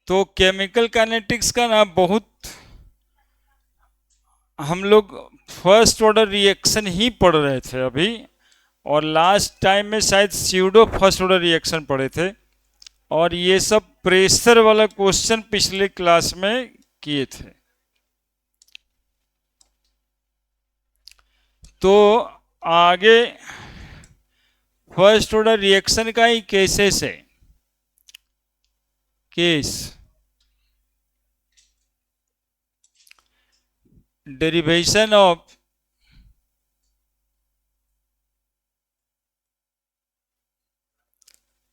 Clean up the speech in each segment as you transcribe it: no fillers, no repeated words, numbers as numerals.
तो chemical kinetics का ना बहुत हम लोग फर्स्ट ऑर्डर रिएक्शन ही पढ़ रहे थे अभी, और लास्ट टाइम में शायद स्यूडो फर्स्ट ऑर्डर रिएक्शन पढ़े थे, और ये सब प्रेशर वाला क्वेश्चन पिछले क्लास में किए थे। तो आगे फर्स्ट ऑर्डर रिएक्शन का ही केसेस है, case derivation of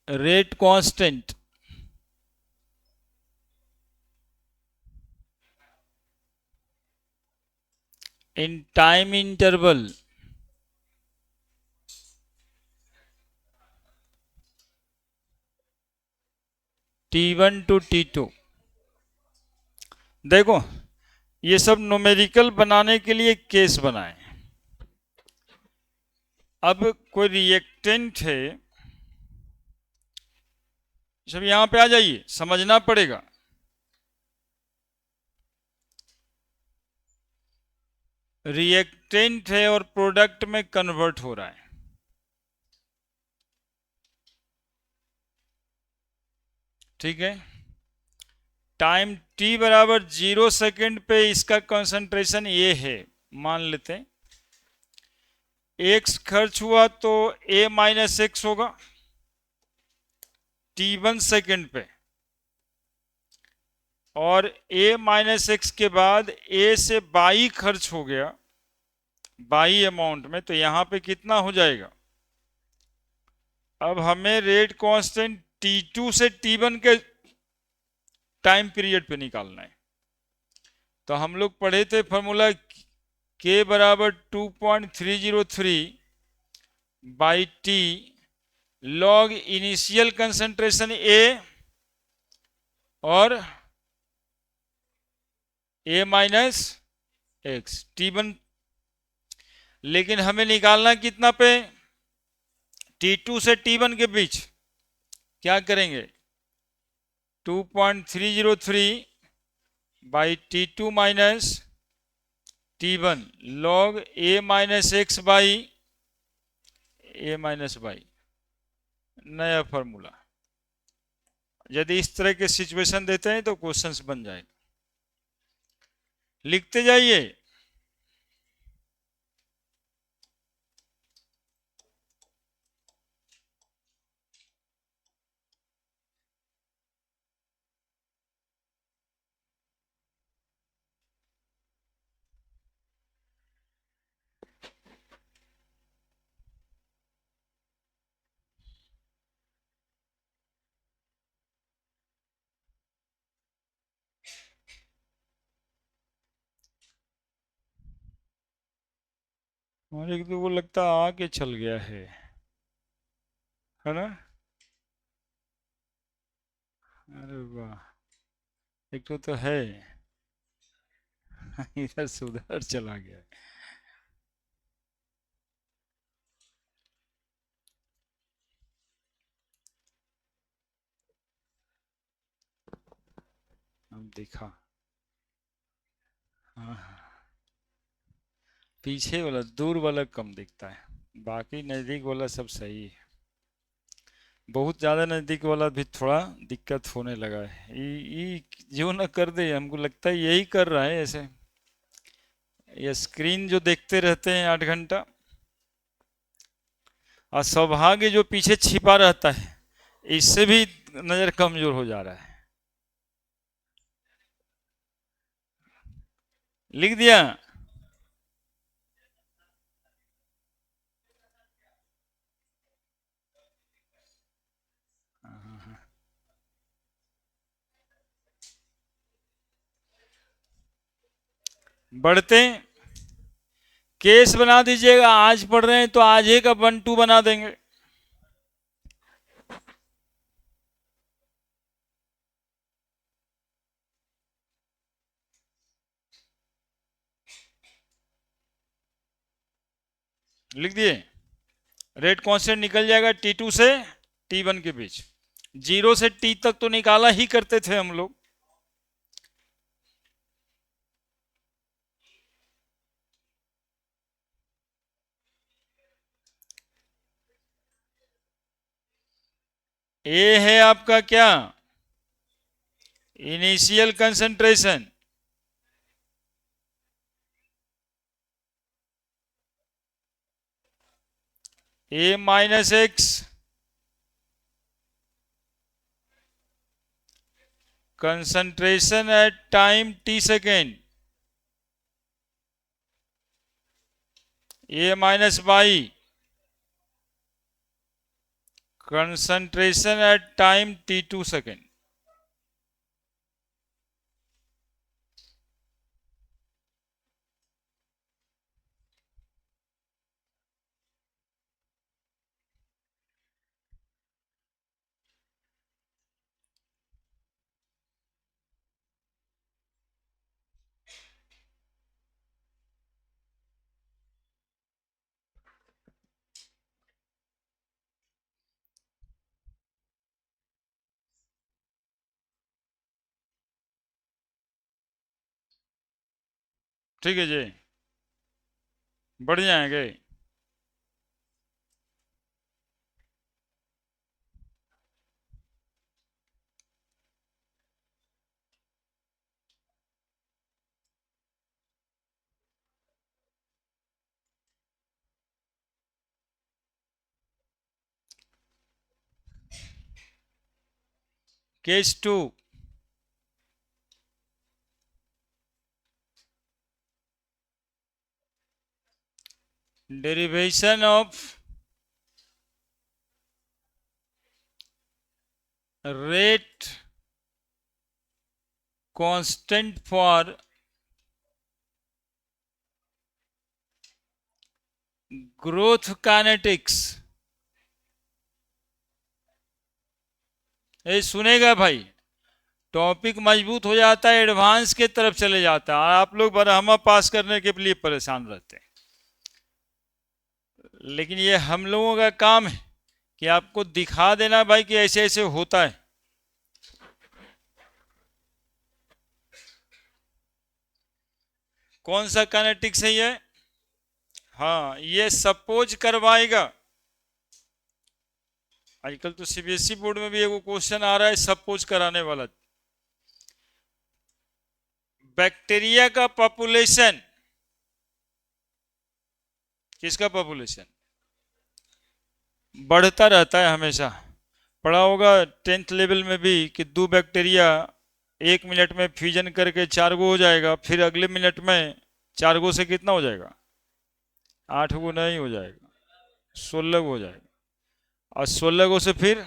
rate constant in time interval T1 to T2। देखो ये सब न्यूमेरिकल बनाने के लिए केस बनाए। अब कोई रिएक्टेंट है, सब यहां पे आ जाइए, समझना पड़ेगा। रिएक्टेंट है और प्रोडक्ट में कन्वर्ट हो रहा है। ठीक है, टाइम t बराबर 0 सेकेंड पे इसका कंसंट्रेशन ये है, मान लेते हैं x खर्च हुआ तो a माइनस एक्स होगा t1 सेकेंड पे, और a माइनस एक्स के बाद a से बाई खर्च हो गया बाई अमाउंट में, तो यहां पे कितना हो जाएगा। अब हमें रेट कांस्टेंट t2 से t1 के टाइम पीरियड पे निकालना है। तो हम लोग पढ़े थे फॉर्मूला k बराबर 2.303 by T log initial concentration a और a माइनस एक्स t1। लेकिन हमें निकालना कितना पे, t2 से t1 के बीच। क्या करेंगे, 2.303 by t2 minus t1 log a minus x by a minus by, नया फॉर्मूला। यदि इस तरह के सिचुएशन देते हैं तो क्वेश्चंस बन जाएगा, लिखते जाइए। और एक तो वो लगता आके चल गया है ना। अरे वाह, एक तो है इधर से उधर चला गया। हम देखा, हाँ पीछे वाला दूर वाला कम दिखता है, बाकी नजदीक वाला सब सही है। बहुत ज्यादा नजदीक वाला भी थोड़ा दिक्कत होने लगा है। ये जो ना कर दे, हमको लगता है यही कर रहा है ऐसे। ये स्क्रीन जो देखते रहते हैं 8 घंटा, और सौभाग्य जो पीछे छिपा रहता है, इससे भी नजर कमजोर हो जा रहा है। लिख दिया। बढ़ते केस बना दीजिएगा, आज पढ़ रहे हैं तो आज एक अब 1 2 बना देंगे। लिख दिए, रेट कांस्टेंट निकल जाएगा T2 से T1 के बीच। 0 से T तक तो निकाला ही करते थे हम लोग, ए है आपका क्या, initial concentration, A minus X concentration at time T second, A minus Y concentration at time t2 second. ठीक है जी, बढ़िया है गए। Case 2, derivation of rate constant for growth kinetics। ये सुनेगा भाई, टॉपिक मजबूत हो जाता है, एडवांस के तरफ चले जाता है, और आप लोग बरहमा पास करने के लिए परेशान रहते हैं। लेकिन ये हम लोगों का काम है कि आपको दिखा देना भाई कि ऐसे ऐसे होता है। कौन सा काइनेटिक्स है ये? हाँ, ये सपोज करवाएगा। आजकल तो सीबीएसई बोर्ड में भी एक क्वेश्चन आ रहा है सपोज कराने वाला। बैक्टीरिया का पॉपुलेशन, किसका पॉपुलेशन बढ़ता रहता है हमेशा। पढ़ा होगा 10th लेवल में भी कि 2 बैक्टीरिया 1 मिनट में फ्यूजन करके 4 गो हो जाएगा, फिर अगले मिनट में 4 गो से कितना हो जाएगा, 8 गो नहीं हो जाएगा, 16 गो हो जाएगा, और 16 गो से फिर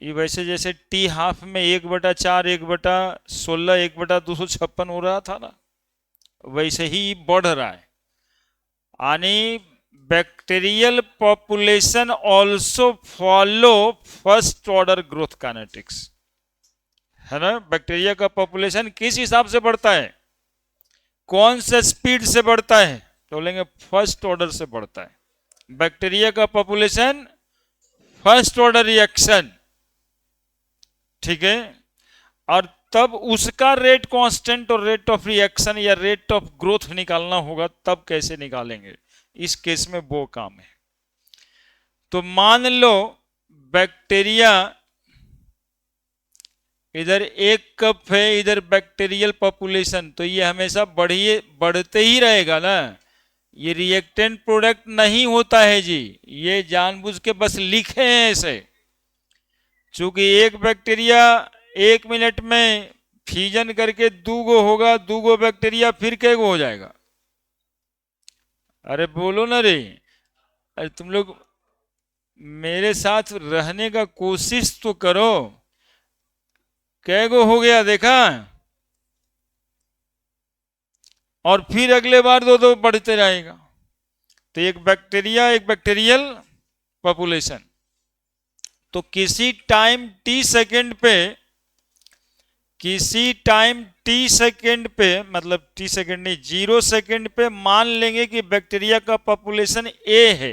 ये वैसे जैसे टी हाफ में 1/4 1/16 1/256 हो रहा था ना, वैसे ही बढ़ रहा है। यानी bacterial population also follow first order growth kinetics, है ना। बैक्टीरिया का पॉपुलेशन किस हिसाब से बढ़ता है, कौन से स्पीड से बढ़ता है, तो बोलेंगे फर्स्ट ऑर्डर से बढ़ता है। बैक्टीरिया का पॉपुलेशन फर्स्ट ऑर्डर रिएक्शन, ठीक है। और तब उसका रेट कांस्टेंट और रेट ऑफ रिएक्शन या रेट ऑफ ग्रोथ निकालना होगा, तब कैसे निकालेंगे, इस केस में वो काम है। तो मान लो बैक्टीरिया इधर 1 कप है, इधर बैक्टीरियल पॉपुलेशन, तो ये हमेशा बढ़ते ही रहेगा ना। ये रिएक्टेंट प्रोडक्ट नहीं होता है जी, ये जानबूझ के बस लिखे हैं ऐसे। चूंकि एक बैक्टीरिया 1 मिनट में फ्यूजन करके 2 गो होगा, 2 गो बैक्टीरिया फिर कै गो हो जाएगा, अरे बोलो ना रे, अरे तुम लोग मेरे साथ रहने का कोशिश तो करो। कै गो हो गया देखा, और फिर अगले बार 2 बढ़ते रहेगा। तो एक बैक्टीरिया, एक बैक्टीरियल पॉपुलेशन, तो किसी टाइम टी सेकेंड पे, किसी टाइम टी सेकेंड पे, मतलब टी सेकेंड नहीं 0 सेकेंड पे मान लेंगे कि बैक्टीरिया का पॉपुलेशन ए है,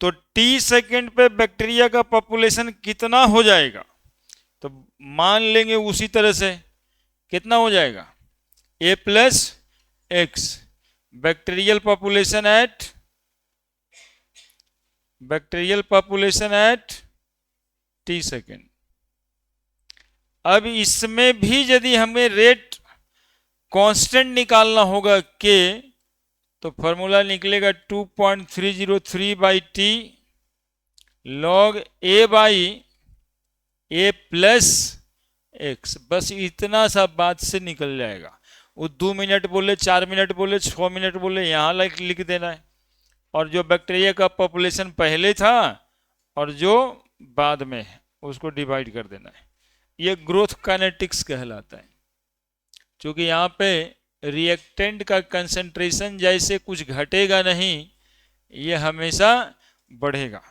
तो टी सेकेंड पे बैक्टीरिया का पॉपुलेशन कितना हो जाएगा, तो मान लेंगे उसी तरह से कितना हो जाएगा, A plus X, bacterial population at bacterial population at T second. अब इसमें भी यदि हमें रेट कांस्टेंट निकालना होगा के, तो फॉर्मूला निकलेगा 2.303 by T log A by A plus x. बस इतना सा बात से निकल जाएगा। वो 2 मिनट बोले, 4 मिनट बोले, 6 मिनट बोले, यहाँ लिख देना है। और जो बैक्टीरिया का पॉपुलेशन पहले था और जो बाद में है उसको डिवाइड कर देना है। ये ग्रोथ काइनेटिक्स कहलाता है। क्योंकि यहाँ पे रिएक्टेंट का कंसंट्रेशन जैसे कुछ घटेगा नहीं, ये हमेशा बढ़ेगा।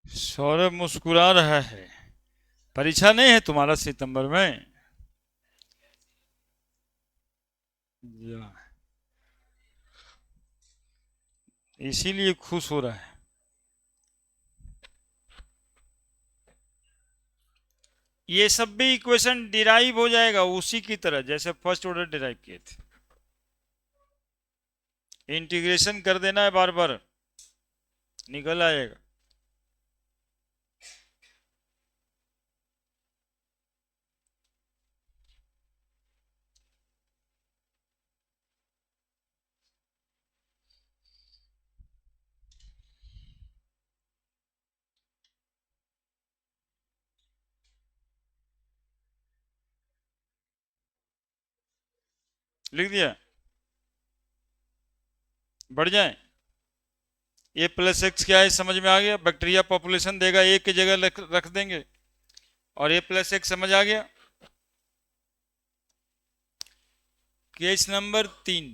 सौरभ मुस्कुरा रहा है। परीक्षा नहीं है तुम्हारा सितंबर में? इसीलिए खुश हो रहा है। ये सब भी इक्वेशन डिराइव हो जाएगा उसी की तरह जैसे फर्स्ट ऑर्डर डिराइव किए थे। इंटीग्रेशन कर देना है, बार बार निकल आएगा। लिख दिया, बढ़ जाए। ए प्लस एक्स क्या है समझ में आ गया। बैक्टीरिया पॉपुलेशन देगा, ए की जगह रख देंगे और ए प्लस एक्स समझ आ गया। Case number 3,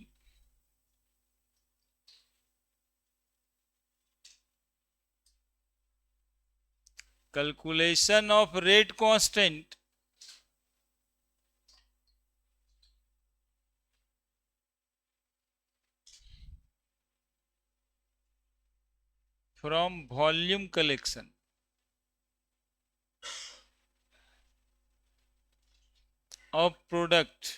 calculation of rate constant from volume collection of product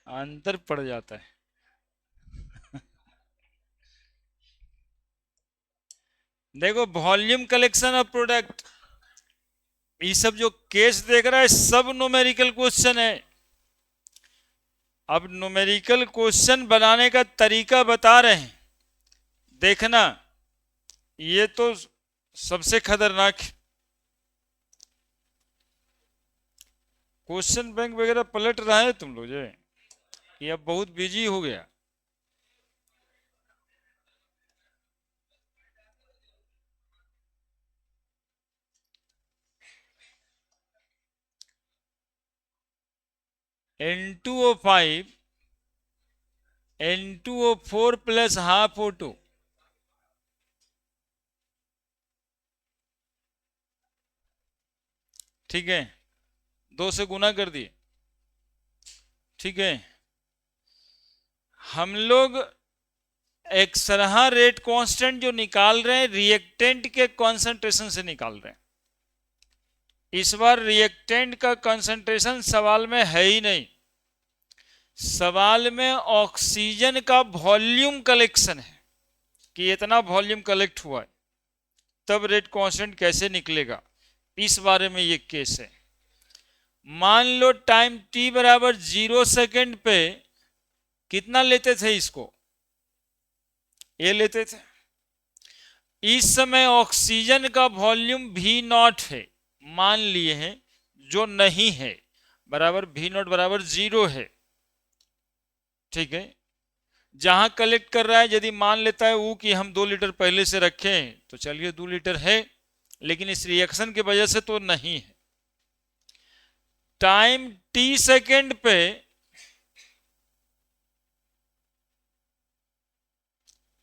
अंतर पड़ जाता है। देखो, वॉल्यूम कलेक्शन ऑफ प्रोडक्ट, ये सब जो केस देख रहा है सब न्यूमेरिकल क्वेश्चन है। अब न्यूमेरिकल क्वेश्चन बनाने का तरीका बता रहे हैं, देखना। ये तो सबसे खतरनाक क्वेश्चन बैंक वगैरह पलट रहा है तुम लोग जो, ये अब बहुत बिजी हो गया। N2O5 N2O4 plus half O2, ठीक है, 2 से गुना कर दिए, ठीक है। हम लोग एक्सरहा रेट कांस्टेंट जो निकाल रहे हैं रिएक्टेंट के कंसंट्रेशन से निकाल रहे हैं। इस बार रिएक्टेंट का कंसंट्रेशन सवाल में है ही नहीं, सवाल में ऑक्सीजन का वॉल्यूम कलेक्शन है कि इतना वॉल्यूम कलेक्ट हुआ है, तब रेट कांस्टेंट कैसे निकलेगा, इस बारे में ये केस है। मान लो टाइम t बराबर 0 सेकेंड पे कितना लेते थे, इसको ये लेते थे। इस समय ऑक्सीजन का वॉल्यूम V0 है, मान लिए हैं, जो नहीं है, बराबर V0 बराबर 0 है, ठीक है। जहां कलेक्ट कर रहा है यदि मान लेता है वो कि हम 2 लीटर पहले से रखें तो चलिए 2 लीटर है, लेकिन इस रिएक्शन की वजह से तो नहीं है। टाइम t सेकेंड पे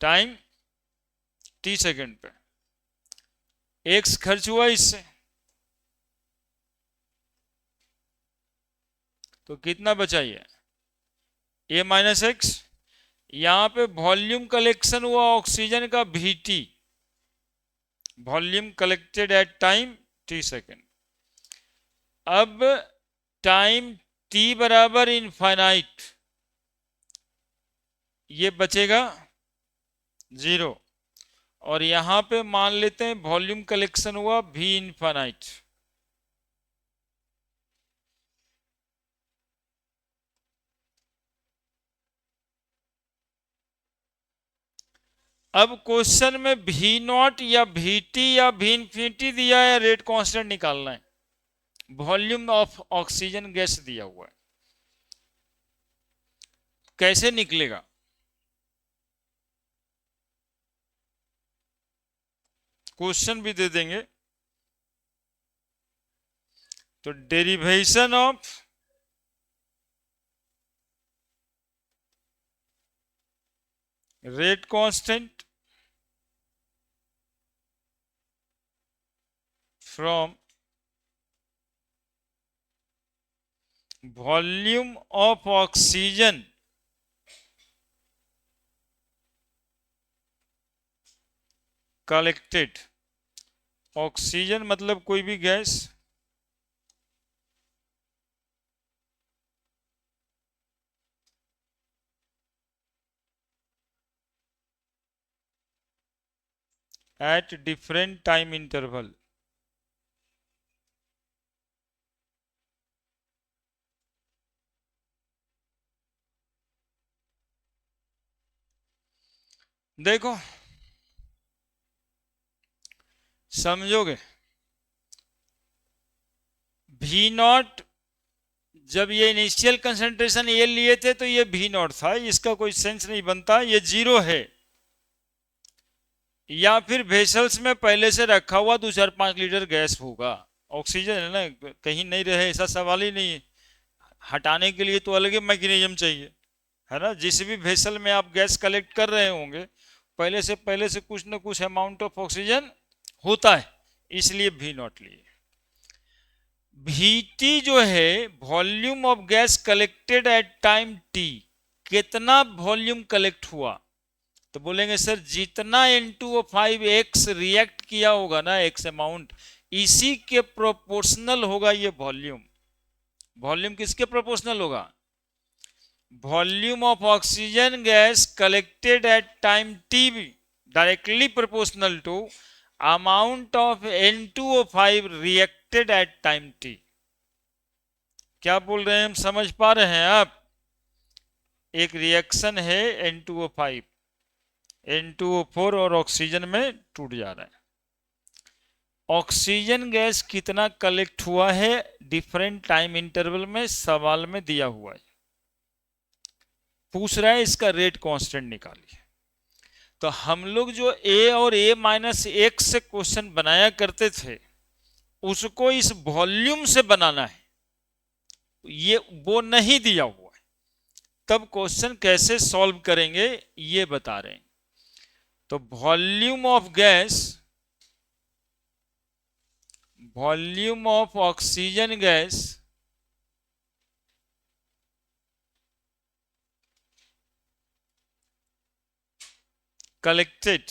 टाइम t सेकेंड पे x खर्च हुआ इससे, तो कितना बचा ये a माइनस एक्स। यहां पे वॉल्यूम कलेक्शन हुआ ऑक्सीजन का Vt, volume collected at time t second. अब टाइम t बराबर इनफाइनाइट, ये बचेगा 0, और यहां पे मान लेते हैं वॉल्यूम कलेक्शन हुआ V इनफाइनाइट। अब क्वेश्चन में V0 या Vt या V इंफिनिटी दिया है, रेट कांस्टेंट निकालना है, वॉल्यूम ऑफ ऑक्सीजन गैस दिया हुआ है, कैसे निकलेगा। क्वेश्चन भी दे देंगे, तो derivation of rate constant from volume of oxygen collected, oxygen मतलब कोई भी gas, at different time interval. देखो समझोगे, V0 जब ये इनिशियल कंसंट्रेशन ये लिए थे तो ये V0 था, इसका कोई सेंस नहीं बनता, ये 0 है, या फिर वेसल्स में पहले से रखा हुआ 2-4-5 लीटर गैस होगा, ऑक्सीजन है ना, कहीं नहीं रहे ऐसा सवाल ही नहीं है। हटाने के लिए तो अलग ही मैकेनिज्म चाहिए, है ना। जिस भी वेसल में आप गैस कलेक्ट कर रहे होंगे पहले से कुछ ना कुछ अमाउंट ऑफ ऑक्सीजन होता है, इसलिए V0 लिए। Vt जो है volume of gas collected at time t, कितना वॉल्यूम कलेक्ट हुआ, तो बोलेंगे सर जितना N2O5x रिएक्ट किया होगा ना, x अमाउंट, इसी के प्रोपोर्शनल होगा ये वॉल्यूम। वॉल्यूम किसके प्रोपोर्शनल होगा, volume of oxygen gas collected at time t directly proportional to amount of N2O5 reacted at time t। क्या बोल रहे हैं हम, समझ पा रहे हैं आप। एक रिएक्शन है N2O5 N2O4 और ऑक्सीजन में टूट जा रहा है, ऑक्सीजन गैस कितना कलेक्ट हुआ है डिफरेंट टाइम इंटरवल में, सवाल में दिया हुआ है, पूछ रहा है इसका रेट कांस्टेंट निकालिए। तो हम लोग जो A और A माइनस एक्स से क्वेश्चन बनाया करते थे उसको इस वॉल्यूम से बनाना है, ये वो नहीं दिया हुआ है, तब क्वेश्चन कैसे सॉल्व करेंगे ये बता रहे हैं। तो volume of oxygen gas collected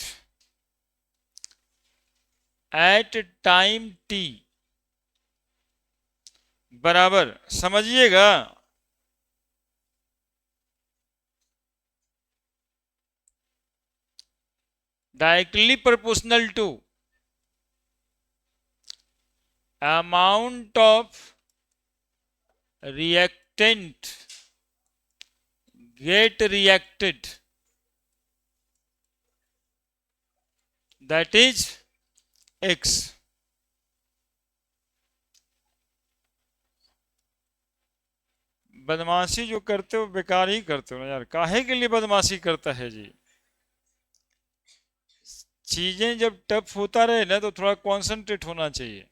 at time T बराबर, समझिएगा, directly proportional to amount of reactant get reacted, that is x। बदमाशी जो करते हो बेकार ही करते हो ना यार, काहे के लिए बदमाशी करता है जी। चीजें जब टफ होता रहे ना तो थोड़ा कॉन्सेंट्रेट होना चाहिए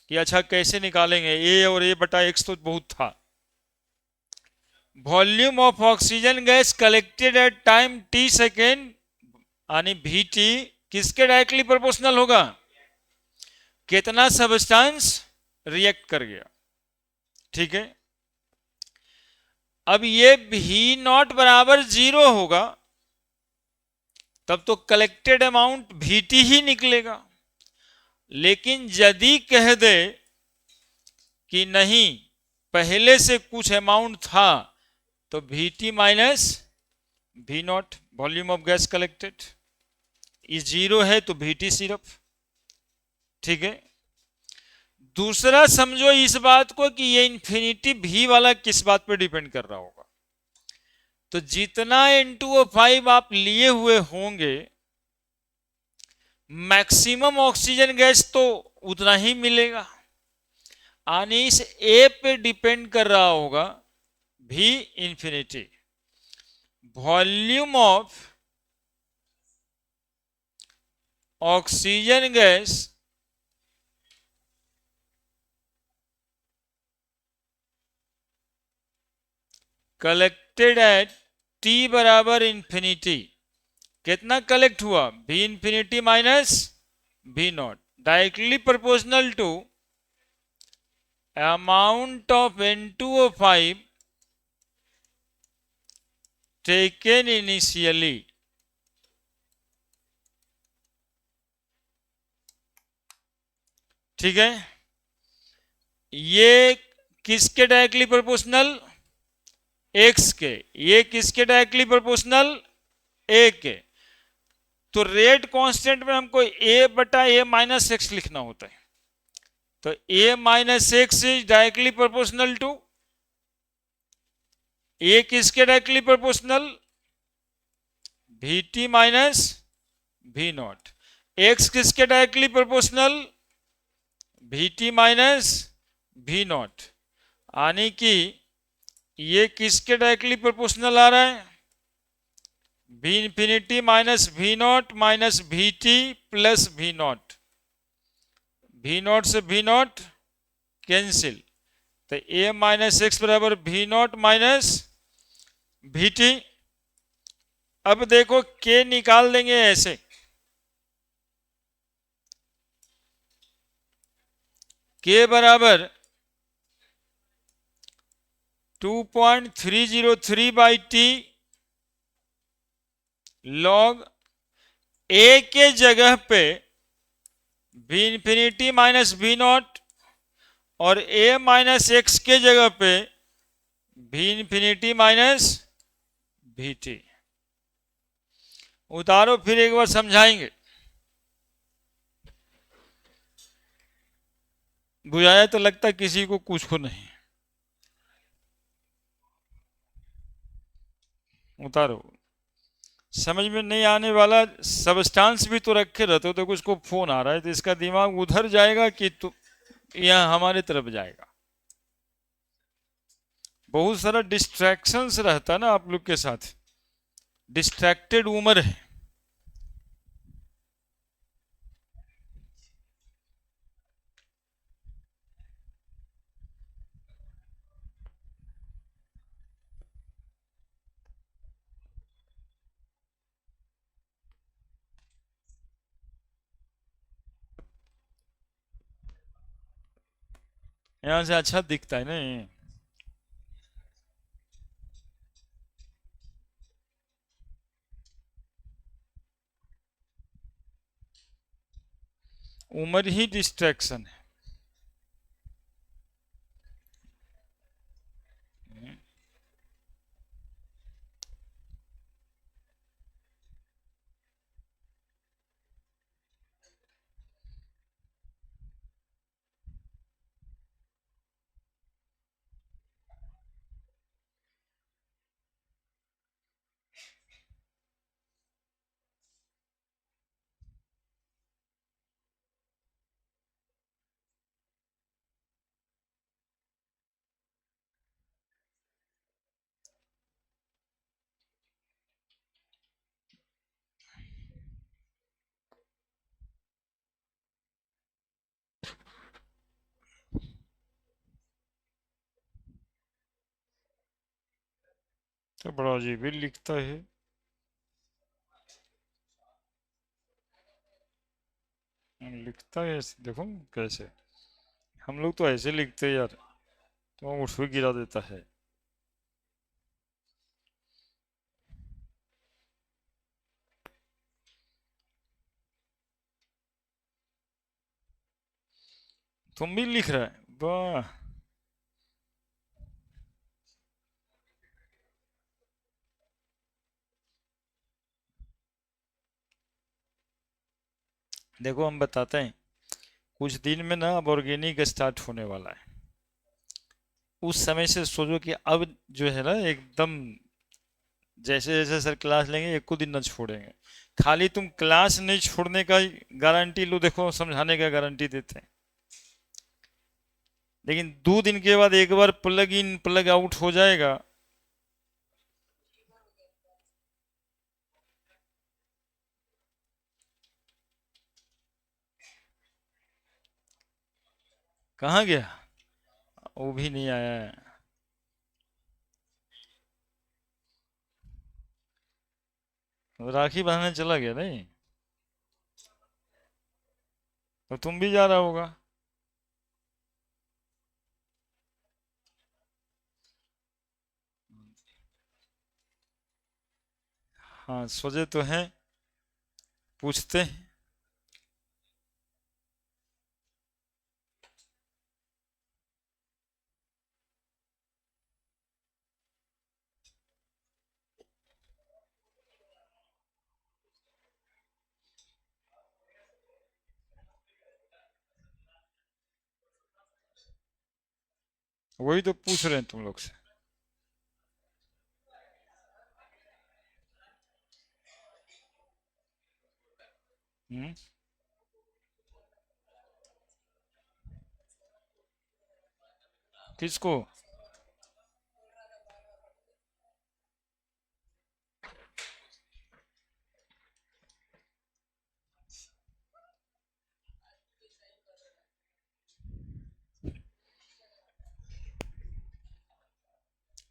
कि अच्छा कैसे निकालेंगे, ए और ए बटा एक्स तो बहुत था। Volume of oxygen gas collected at time T second यानी वी टी किसके डायरेक्टली प्रोपोर्शनल होगा, कितना सबस्टेंस रिएक्ट कर गया, ठीक है। अब ये भी नॉट बराबर 0 होगा तब तो कलेक्टेड अमाउंट वीटी ही निकलेगा। लेकिन यदि कह दे कि नहीं पहले से कुछ अमाउंट था तो VT minus we naught volume of gas collected, ये 0 है तो वीटी सिर्फ, ठीक है। दूसरा समझो इस बात को कि ये इंफिनिटी भी वाला किस बात पर डिपेंड कर रहा होगा, तो जितना N2O5 आप लिए हुए होंगे मैक्सिमम ऑक्सीजन गैस तो उतना ही मिलेगा, यानी इस ए पे डिपेंड कर रहा होगा V infinity. Volume of oxygen gas collected at T बराबर इंफिनिटी, कितना कलेक्ट हुआ V infinity minus V naught, directly proportional to amount of N2O5 taken initially. ठीक है, ये किसके डायरेक्टली प्रोपोर्शनल, एक्स के, ये किसके डायरेक्टली प्रोपोर्शनल, ए के। तो रेट कांस्टेंट में हमको ए बटा ए माइनस एक्स लिखना होता है, तो a minus x is directly proportional to a किसके directly proportional, v t minus we naught. X किसके directly proportional, v t minus we naught, यानी कि ये किसके डायरेक्टली प्रोपोर्शनल आ रहा है, v infinity minus we naught minus we t plus v naught, v naught से वी नॉट कैंसिल, तो ए माइनस एक्स बराबर v naught minus we t. अब देखो के निकाल देंगे ऐसे, के बराबर 2.303 बाई टी लॉग ए के जगह पे V infinity minus we naught और ए माइनस एक्स के जगह पे V infinity minus we T. उतारो फिर एक बार समझाएंगे, बुझाया तो लगता किसी को कुछ को नहीं। उतारो, समझ में नहीं आने वाला सबस्टांस भी तो रखे रहते हो, तो कुछ को फोन आ रहा है तो इसका दिमाग उधर जाएगा कि तो यहाँ हमारे तरफ जाएगा। बहुत सारा डिस्ट्रैक्शंस रहता है ना आप लोग के साथ, डिस्ट्रैक्टेड उम्र है। यहाँ से अच्छा दिखता है नहीं। उम्र ही डिस्ट्रैक्शन है। तो बड़ा अजीब ही लिखता है। लिखता है ऐसे, देखो कैसे। हम लोग तो ऐसे लिखते हैं यार, तो उठ भी गिरा देता है। तुम भी लिख रहा है, वाह। देखो हम बताते हैं, कुछ दिन में ना अब ऑर्गेनिक स्टार्ट होने वाला है। उस समय से सोचो कि अब जो है ना एकदम, जैसे जैसे सर क्लास लेंगे एक को दिन न छोड़ेंगे। खाली तुम क्लास नहीं छोड़ने का गारंटी लो, देखो समझाने का गारंटी देते हैं, लेकिन 2 दिन के बाद एक बार प्लग इन प्लग आउट हो जाएगा। कहाँ गया? वो भी नहीं आया है। राखी बांधने चला गया नहीं? तो तुम भी जा रहा होगा। हाँ सोचे तो हैं, पूछते हैं। वही तो पूछ रहे हैं तुम लोग से। हम्म। किसको?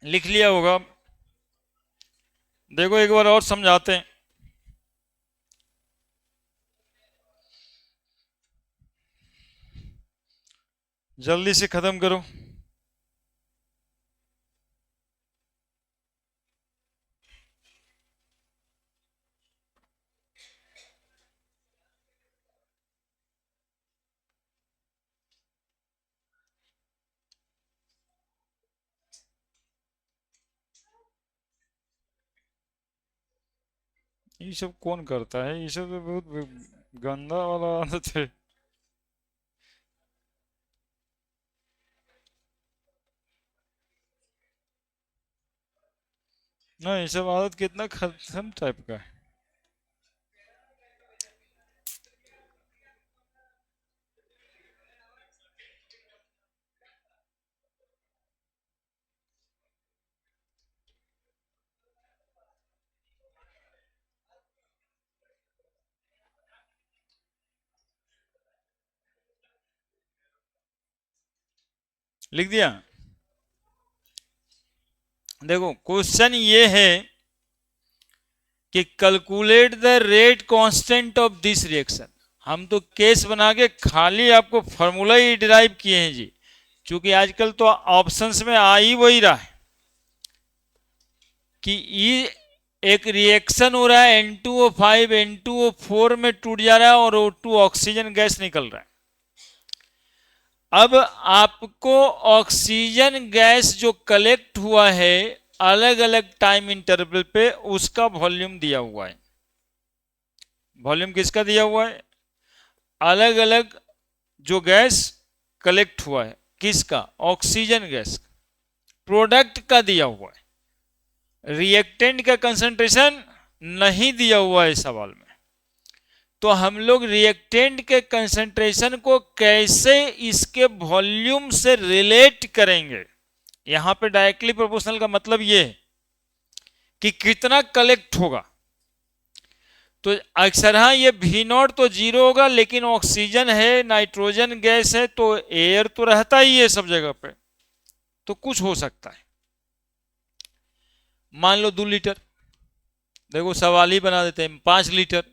लिख लिया होगा। देखो एक बार और समझाते हैं। जल्दी से खत्म करो। ये सब कौन करता है? ये सब तो बहुत गंदा वाला आदत है। ना ये सब आदत कितना खत्म टाइप का है। लिख दिया। देखो क्वेश्चन ये है कि calculate the rate constant of this reaction. हम तो केस बना के खाली आपको फॉर्मूला ही डिराइव किए हैं जी, चूंकि आजकल तो ऑप्शंस में आ ही वही रहा है कि ये एक रिएक्शन हो रहा है, N2O5 N2O4 में टूट जा रहा है और O2 ऑक्सीजन गैस निकल रहा है। अब आपको ऑक्सीजन गैस जो कलेक्ट हुआ है अलग अलग टाइम इंटरवल पे, उसका वॉल्यूम दिया हुआ है। वॉल्यूम किसका दिया हुआ है? अलग अलग जो गैस कलेक्ट हुआ है, किसका? Oxygen gas. प्रोडक्ट का दिया हुआ है, रिएक्टेंट का कंसंट्रेशन नहीं दिया हुआ है सवाल में। तो हम लोग रिएक्टेंट के कंसंट्रेशन को कैसे इसके वॉल्यूम से रिलेट करेंगे? यहां पे डायरेक्टली प्रोपोर्शनल का मतलब ये है कि कितना कलेक्ट होगा। तो अक्सर हाँ, ये V0 तो जीरो होगा, लेकिन ऑक्सीजन है, नाइट्रोजन गैस है, तो एयर तो रहता ही है सब जगह पे, तो कुछ हो सकता है। मान लो 2 लीटर, देखो सवाल ही बना देते हैं, 5 litre,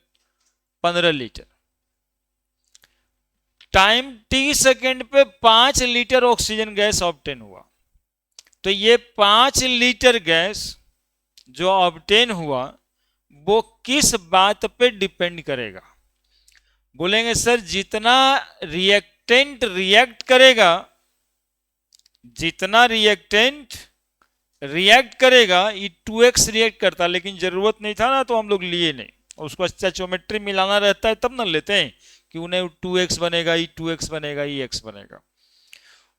15 litre, time t second पे 5 लीटर ऑक्सीजन गैस ऑब्टेन हुआ। तो ये 5 लीटर गैस जो ऑब्टेन हुआ वो किस बात पे डिपेंड करेगा? बोलेंगे सर जितना रिएक्टेंट रिएक्ट करेगा, जितना रिएक्टेंट रिएक्ट करेगा, ये 2x रिएक्ट करता, लेकिन जरूरत नहीं था ना तो हम लोग लिए नहीं। उसको स्टोइचोमेट्री मिलाना रहता है तब ना लेते हैं कि उन्हें 2x बनेगा, ये 2x बनेगा, ये x बनेगा,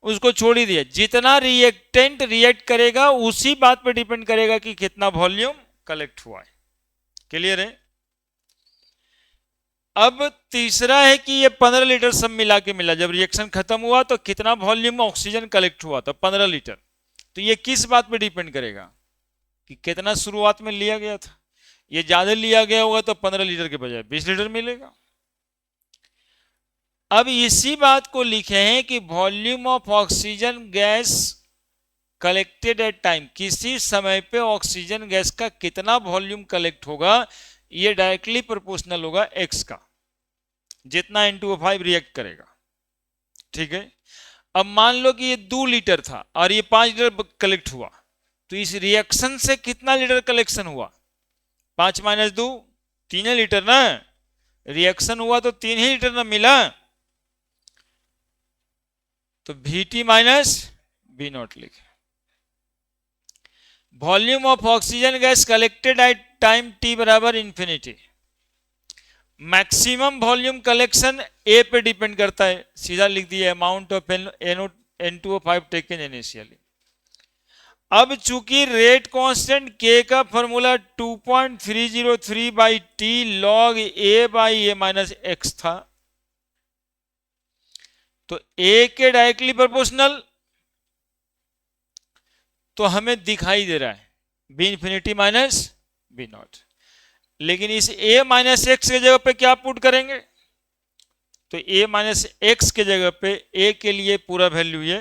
उसको छोड़ ही दिया। जितना रिएक्टेंट रिएक्ट करेगा उसी बात पे डिपेंड करेगा कि कितना वॉल्यूम कलेक्ट हुआ है। क्लियर है? अब तीसरा है कि ये 15 लीटर सब मिला के मिला, जब रिएक्शन खत्म हुआ तो कितना वॉल्यूम ऑक्सीजन कलेक्ट हुआ था? 15 लीटर। तो ये किस बात पे डिपेंड करेगा कि कितना शुरुआत में लिया गया था? ये ज्यादा लिया गया होगा तो 15 लीटर के बजाय 20 लीटर मिलेगा। अब इसी बात को लिखे हैं कि volume of oxygen gas collected at time, किसी समय पे ऑक्सीजन गैस का कितना वॉल्यूम कलेक्ट होगा, ये डायरेक्टली प्रोपोर्शनल होगा x का, जितना N2O5 रिएक्ट करेगा। ठीक है? अब मान लो कि ये 2 लीटर था और ये 5 लीटर कलेक्ट हुआ, तो इस रिएक्शन से कितना लीटर कलेक्शन हुआ? 5 माइनस 2, 3 लीटर ना। रिएक्शन हुआ तो 3 ही लीटर ना मिला, तो VT माइनस V0 लिखे। Volume of oxygen gas collected at time t बराबर इंफिनिटी। मैक्सिमम वॉल्यूम कलेक्शन ए पे डिपेंड करता है, सीधा लिख दिया, amount of N2O5 taken initially. अब चूंकि रेट कांस्टेंट k का formula 2.303 by T log A by A minus x था, तो ए के डायरेक्टली प्रोपोर्शनल तो हमें दिखाई दे रहा है बी इंफिनिटी माइनस V0। लेकिन इस a माइनस एक्स के जगह पे क्या पुट करेंगे? तो a माइनस एक्स के जगह पे a के लिए पूरा वैल्यू ये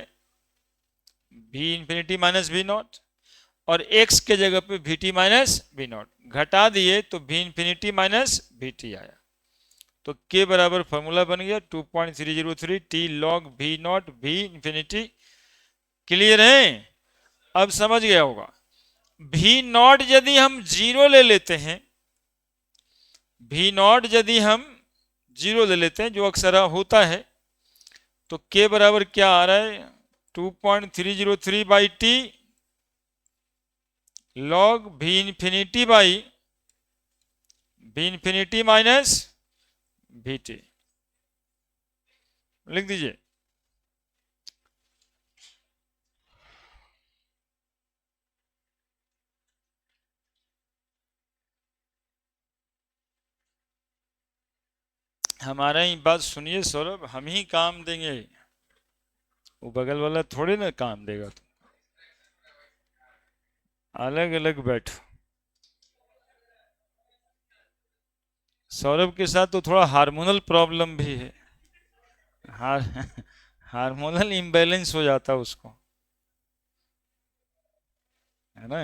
v इंफिनिटी माइनस V0 और x के जगह पे vt माइनस V0 घटा दिए तो v इंफिनिटी माइनस vt आया। तो k बराबर फॉर्मूला बन गया 2.303 t log V0 v infinity. Clear है? अब समझ गया होगा। V0 यदि हम जीरो ले लेते हैं, V0 यदि हम जीरो ले लेते हैं जो अक्सर होता है, तो k बराबर क्या आ रहा है? 2.303 by T log v infinity by v infinity minus vt लिख दीजिए। हमारा ही बात सुनिए सौरभ, हम ही काम देंगे, वो बगल वाला थोड़े ना काम देगा। तो अलग अलग बैठो। सौरभ के साथ तो थोड़ा हार्मोनल प्रॉब्लम भी है, हार हार्मोनल इम्बैलेंस हो जाता है उसको, है ना?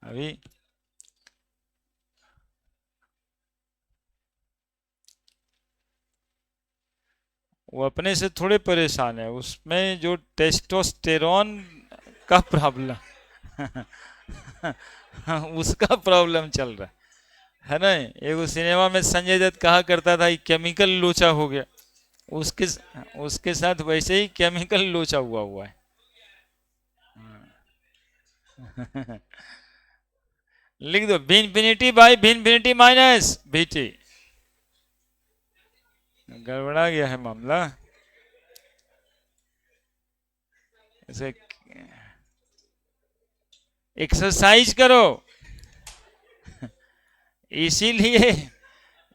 अभी वो अपने से थोड़े परेशान है, उसमें जो टेस्टोस्टेरोन का प्रॉब्लम उसका प्रॉब्लम चल रहा है ना। एक सिनेमा में संजय दत्त कहा करता था कि केमिकल लोचा हो गया, उसके उसके साथ वैसे ही केमिकल लोचा हुआ हुआ है। लिख दो भिन्फिनिटी बाई भिन्फिनिटी माइनस बीटी। गड़बड़ा गया है मामला। ऐसे एक्सरसाइज करो, इसीलिए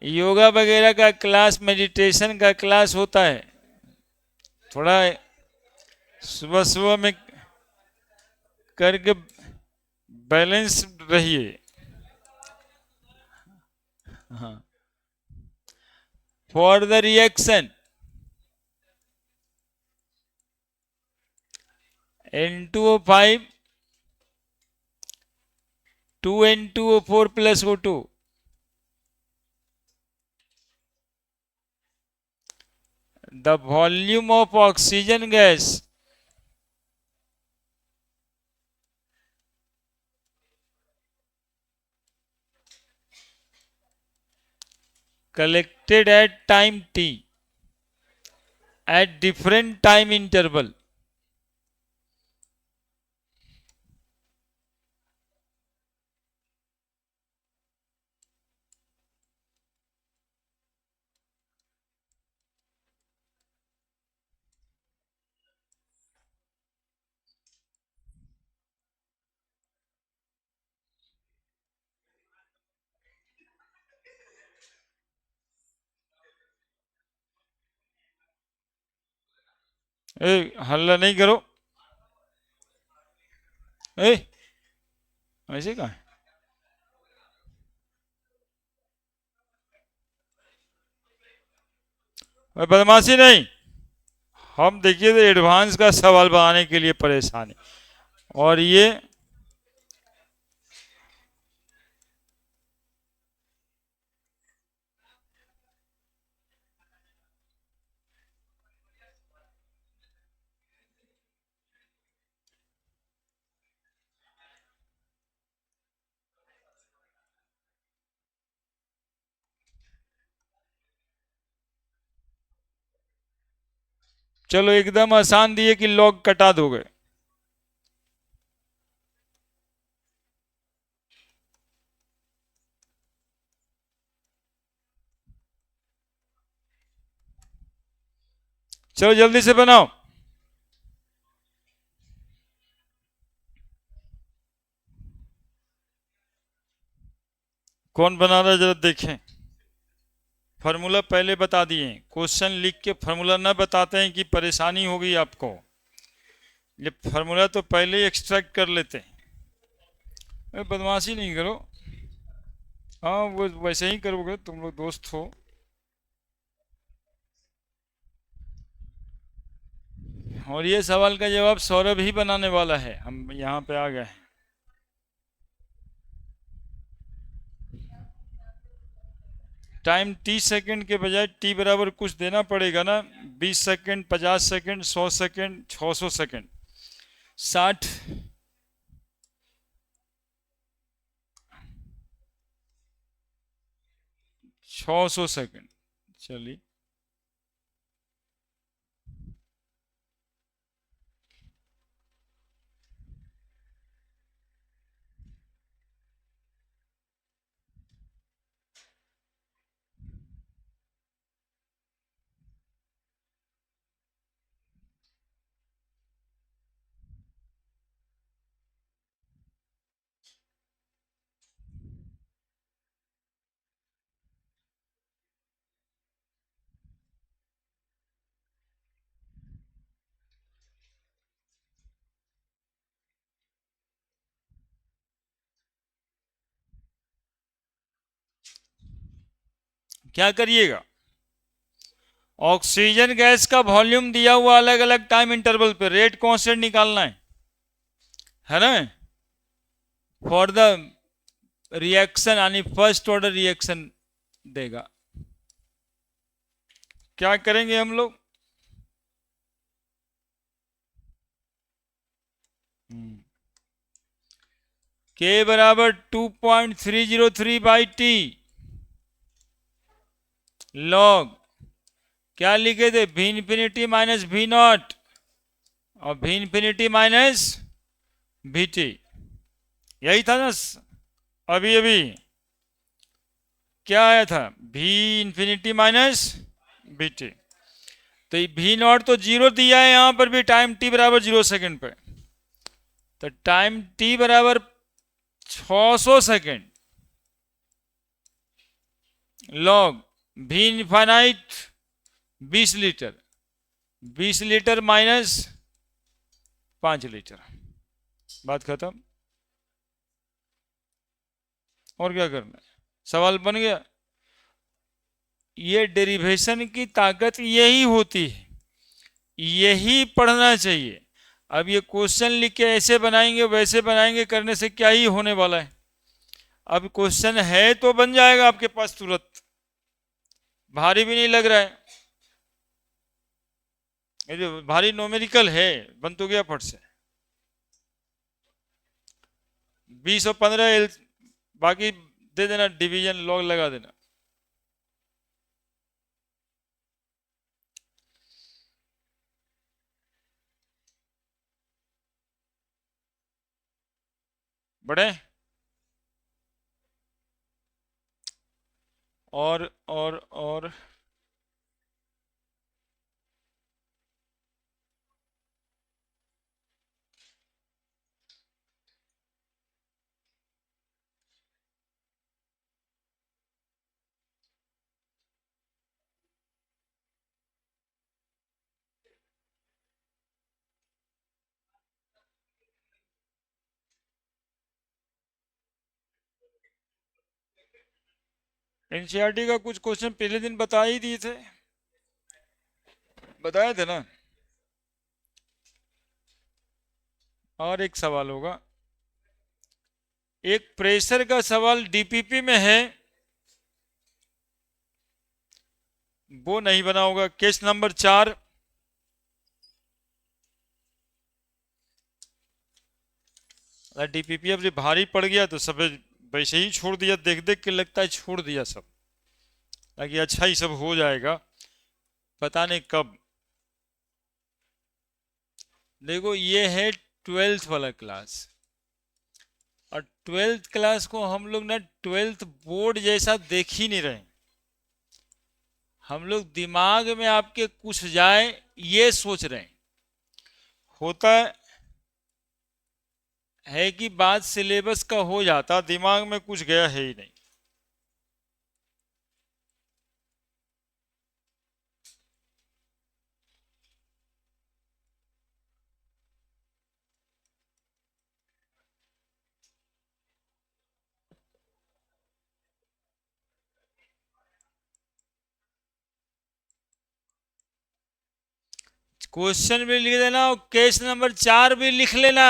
योगा वगैरह का क्लास, मेडिटेशन का क्लास होता है। थोड़ा सुबह सुबह में करके बैलेंस रहिए। हाँ, for the reaction N2O5 2N2O4 plus O2, the volume of oxygen gas collected at time t at different time interval. ए हल्ला नहीं करो, ए ऐसे कहा है, बदमाशी नहीं। हम देखिए तो एडवांस का सवाल बनाने के लिए परेशान है, और ये चलो एकदम आसान दिए कि लॉग कटा दोगे। चलो जल्दी से बनाओ। कौन बना रहा है जरा देखें। फार्मूला पहले बता दिए, क्वेश्चन लिख के फार्मूला ना बताते हैं कि परेशानी होगी आपको। ये फार्मूला तो पहले ही एक्सट्रैक्ट कर लेते हैं। बदमाशी नहीं करो, हाँ वो वैसे ही करोगे, तुम लोग दोस्त हो। और ये सवाल का जवाब सौरभ ही बनाने वाला है, हम यहाँ पे आ गए हैं। टाइम 30 सेकंड के बजाय टी बराबर कुछ देना पड़ेगा ना। 20 second, 50 second, 100 second, 600 second, 60, 600 second. चलिए क्या करिएगा, ऑक्सीजन गैस का वॉल्यूम दिया हुआ अलग अलग टाइम इंटरवल पे, रेट कांस्टेंट निकालना है ना। फॉर द रिएक्शन यानी फर्स्ट ऑर्डर रिएक्शन देगा। क्या करेंगे हम लोग, के बराबर 2.303 बाई टी लॉग क्या लिखे थे, भी इंफिनिटी माइनस भी नॉट और भी इंफिनिटी माइनस भी टी, यही था ना अभी अभी क्या आया था, भी इंफिनिटी माइनस भी टी। तो भी नॉट तो जीरो दिया है यहां पर भी, टाइम टी बराबर 0 सेकेंड पे, तो टाइम टी बराबर 600 सेकेंड लॉग भी infinite 20 litre, 20 litre minus 5 litre, बात खत्म। और क्या करना है, सवाल बन गया। ये डेरिवेशन की ताकत यही होती है, यही पढ़ना चाहिए। अब ये क्वेश्चन लिख के ऐसे बनाएंगे वैसे बनाएंगे करने से क्या ही होने वाला है। अब क्वेश्चन है तो बन जाएगा आपके पास तुरंत, भारी भी नहीं लग रहा है, ये जो भारी नोमेरिकल है बन तो गया फट से। 20 और 15 बाकी दे देना, डिवीजन लॉग लगा देना। बड़े और एनसीईआरटी का कुछ क्वेश्चन पहले दिन बता ही दिए थे, बताए थे ना। और एक सवाल होगा, एक प्रेशर का सवाल डीपीपी में है, वो नहीं बना होगा। केस नंबर 4, डीपीपी अब भारी पड़ गया तो सब वैसे ही छोड़ दिया, देख देख के लगता है छोड़ दिया सब, ताकि अच्छा ही सब हो जाएगा, पता नहीं कब। देखो ये है 12th वाला क्लास, और 12th क्लास को हम लोग ना 12th बोर्ड जैसा देख ही नहीं रहे। हम लोग दिमाग में आपके कुछ जाए ये सोच रहे हैं। होता है कि बात सिलेबस का हो जाता, दिमाग में कुछ गया है ही नहीं। क्वेश्चन भी लिख देना और केस नंबर 4 भी लिख लेना।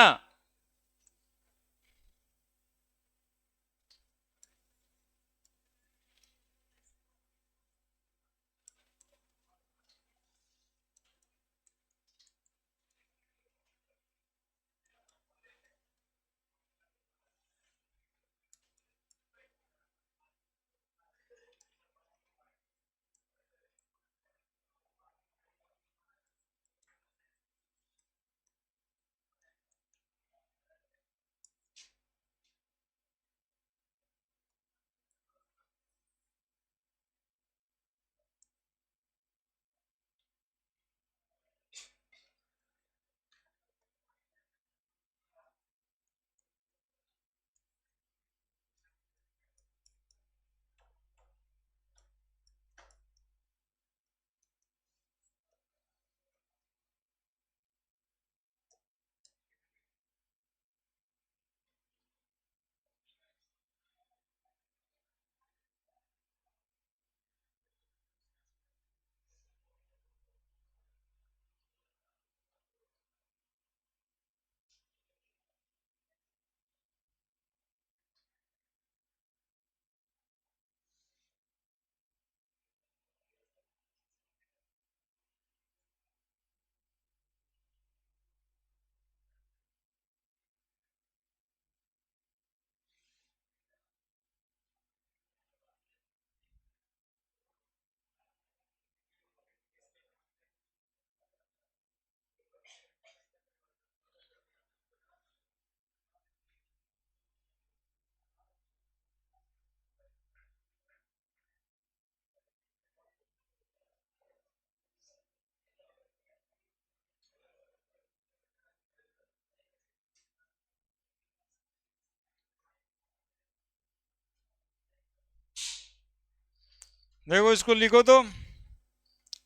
देखो इसको लिखो तो,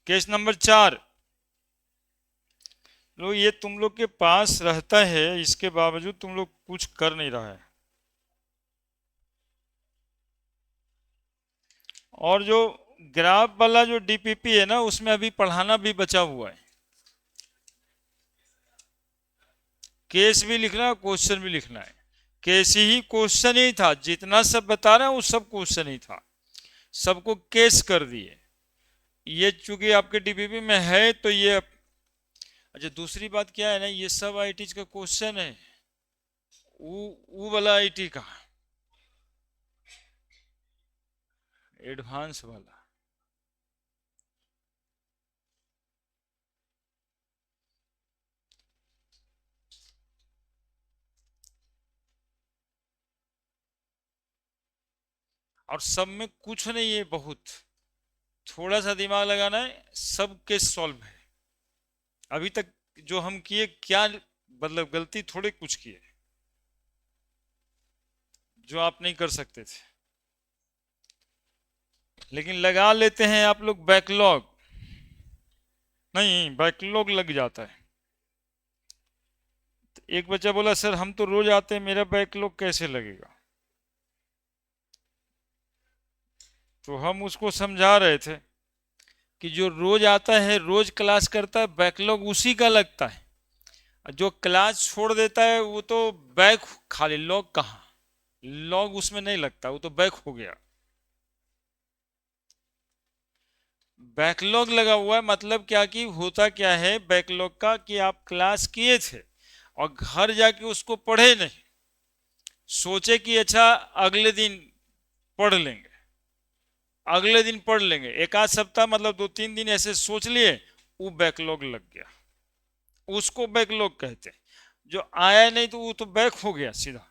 केस नंबर 4। लो, ये तुम लोग के पास रहता है, इसके बावजूद तुम लोग कुछ कर नहीं रहा है। और जो ग्राफ वाला जो डीपीपी है ना, उसमें अभी पढ़ाना भी बचा हुआ है। केस भी लिखना है, क्वेश्चन भी लिखना है। केस ही क्वेश्चन ही था, जितना सब बता रहे हैं वो सब क्वेश्चन ही था, सबको केस कर दिए। ये चूंकि आपके डीपीपी में है तो ये। अच्छा, दूसरी बात क्या है ना, ये सब आईटी का क्वेश्चन है। वो वाला आईटी का एडवांस वाला। और सब में कुछ नहीं है, बहुत थोड़ा सा दिमाग लगाना है, सब केस सॉल्व है। अभी तक जो हम किए, क्या मतलब गलती थोड़े कुछ किए जो आप नहीं कर सकते थे, लेकिन लगा लेते हैं आप लोग बैकलॉग। नहीं, बैकलॉग लग जाता है। तो एक बच्चा बोला, सर हम तो रोज आते हैं, मेरा बैकलॉग कैसे लगेगा? तो हम उसको समझा रहे थे कि जो रोज आता है, रोज क्लास करता है, बैकलॉग उसी का लगता है। जो क्लास छोड़ देता है वो तो बैक, खाली लॉग कहाँ, लॉग उसमें नहीं लगता, वो तो बैक हो गया। बैकलॉग लगा हुआ है मतलब क्या, कि होता क्या है बैकलॉग का, कि आप क्लास किए थे और घर जाके उसको पढ़े नहीं, सोचे कि अच्छा अगले दिन पढ़ लेंगे, अगले दिन पढ़ लेंगे, एक आध सप्ताह मतलब 2-3 दिन ऐसे सोच लिए, वो बैकलॉग लग गया। उसको बैकलॉग कहते हैं। जो आया नहीं तो वो तो बैक हो गया सीधा।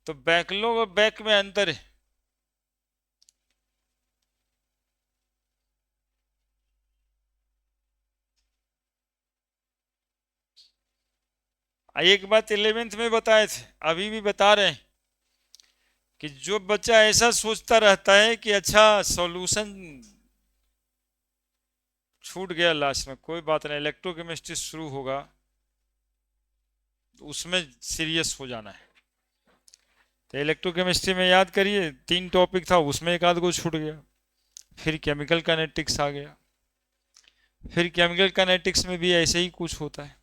तो बैकलॉग और बैक में अंतर है। एक बात 11th में बताए थे, अभी भी बता रहे हैं, कि जो बच्चा ऐसा सोचता रहता है कि अच्छा सॉल्यूशन छूट गया लास्ट में, कोई बात नहीं, इलेक्ट्रोकेमिस्ट्री शुरू होगा तो उसमें सीरियस हो जाना है। तो इलेक्ट्रोकेमिस्ट्री में याद करिए 3 टॉपिक था, उसमें एक आध को छूट गया। फिर केमिकल काइनेटिक्स आ गया, फिर केमिकल काइनेटिक्स में भी ऐसे ही कुछ होता है,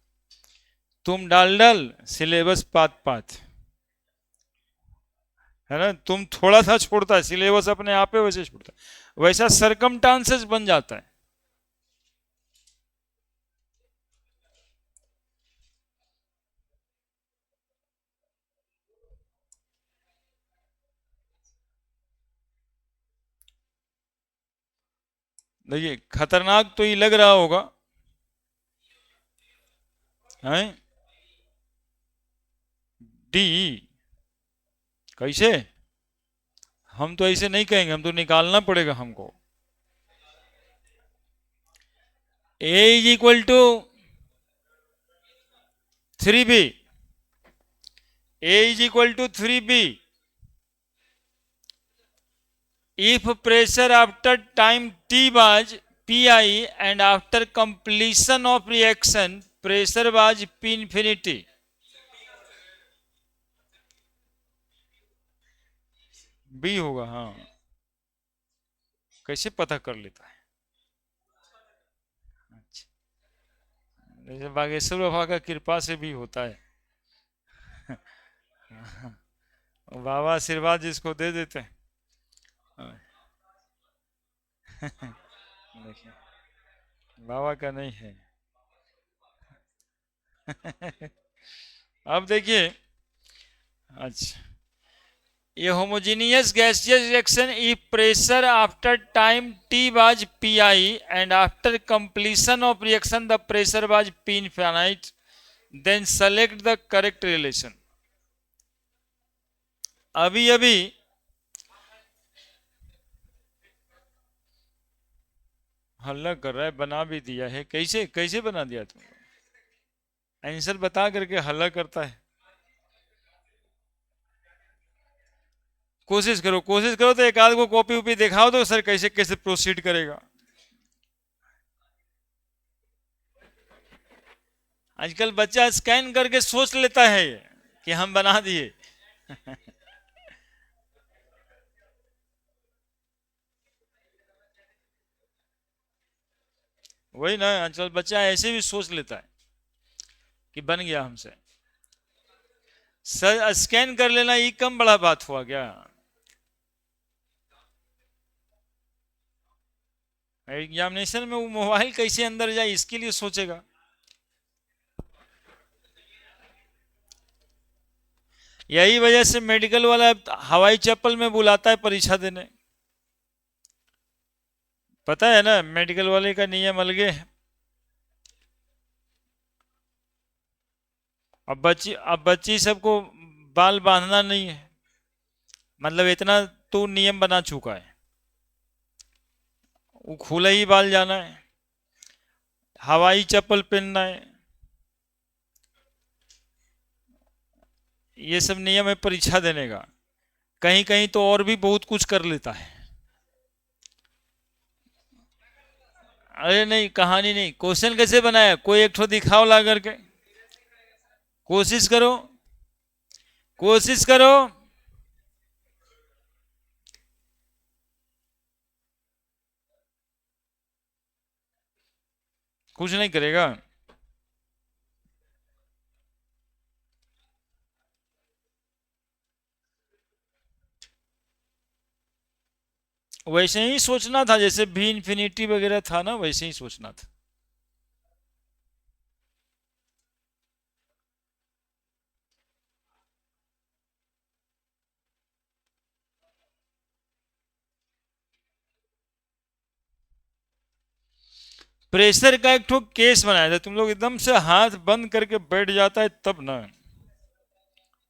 तुम डाल डाल सिलेबस पात पात, है ना, तुम थोड़ा सा छोड़ता है सिलेबस, अपने आप ही वैसे छोड़ता है, वैसा सरकमटांसेस बन जाता है। देखिए खतरनाक तो ये लग रहा होगा, हैं? डी, कैसे? हम तो ऐसे नहीं कहेंगे, हम तो निकालना पड़ेगा हमको। A is equal to 3b, a is equal to 3b if pressure after time t was pi and after completion of reaction pressure was p infinity। B होगा, हाँ। कैसे पता कर लेता है? अच्छा, जैसे बागेश्वर बाबा का कृपा से भी होता है। बाबा आशीर्वाद जिसको दे देते हैं। देखिए, बाबा का नहीं है। अब देखिए, अच्छा, ये homogeneous gaseous reaction if pressure after time t was pi and after completion of reaction the pressure was p infinite, then select the correct relation। अभी अभी हल्ला कर रहा है, बना भी दिया है, कैसे कैसे बना दिया तुमने? आंसर बता करके हल्ला करता है। कोशिश करो तो एक आध को कॉपी वॉपी दिखाओ तो सर कैसे कैसे प्रोसीड करेगा। आजकल बच्चा स्कैन करके सोच लेता है कि हम बना दिए। वही ना, आजकल बच्चा ऐसे भी सोच लेता है कि बन गया हमसे। सर स्कैन कर लेना ये कम बड़ा बात हुआ क्या? एग्जामिनेशन में वो मोबाइल कैसे अंदर जाए इसके लिए सोचेगा। यही वजह से मेडिकल वाला हवाई चप्पल में बुलाता है परीक्षा देने। पता है ना मेडिकल वाले का नियम अलग है। अब बच्ची सबको बाल बांधना नहीं है, मतलब इतना तो नियम बना चुका है, वो खुला ही बाल जाना है, हवाई चप्पल पहनना है, ये सब नियम है परीक्षा देने का। कहीं कहीं तो और भी बहुत कुछ कर लेता है। अरे नहीं, कहानी नहीं, क्वेश्चन कैसे बनाया, कोई एक ठो दिखाओ ला करके। कोशिश करो, कोशिश करो। कुछ नहीं करेगा। वैसे ही सोचना था जैसे भी इंफिनिटी वगैरह था ना, वैसे ही सोचना था। प्रेशर का एक ठो केस बनाया था, तुम लोग एकदम से हाथ बंद करके बैठ जाता है तब ना।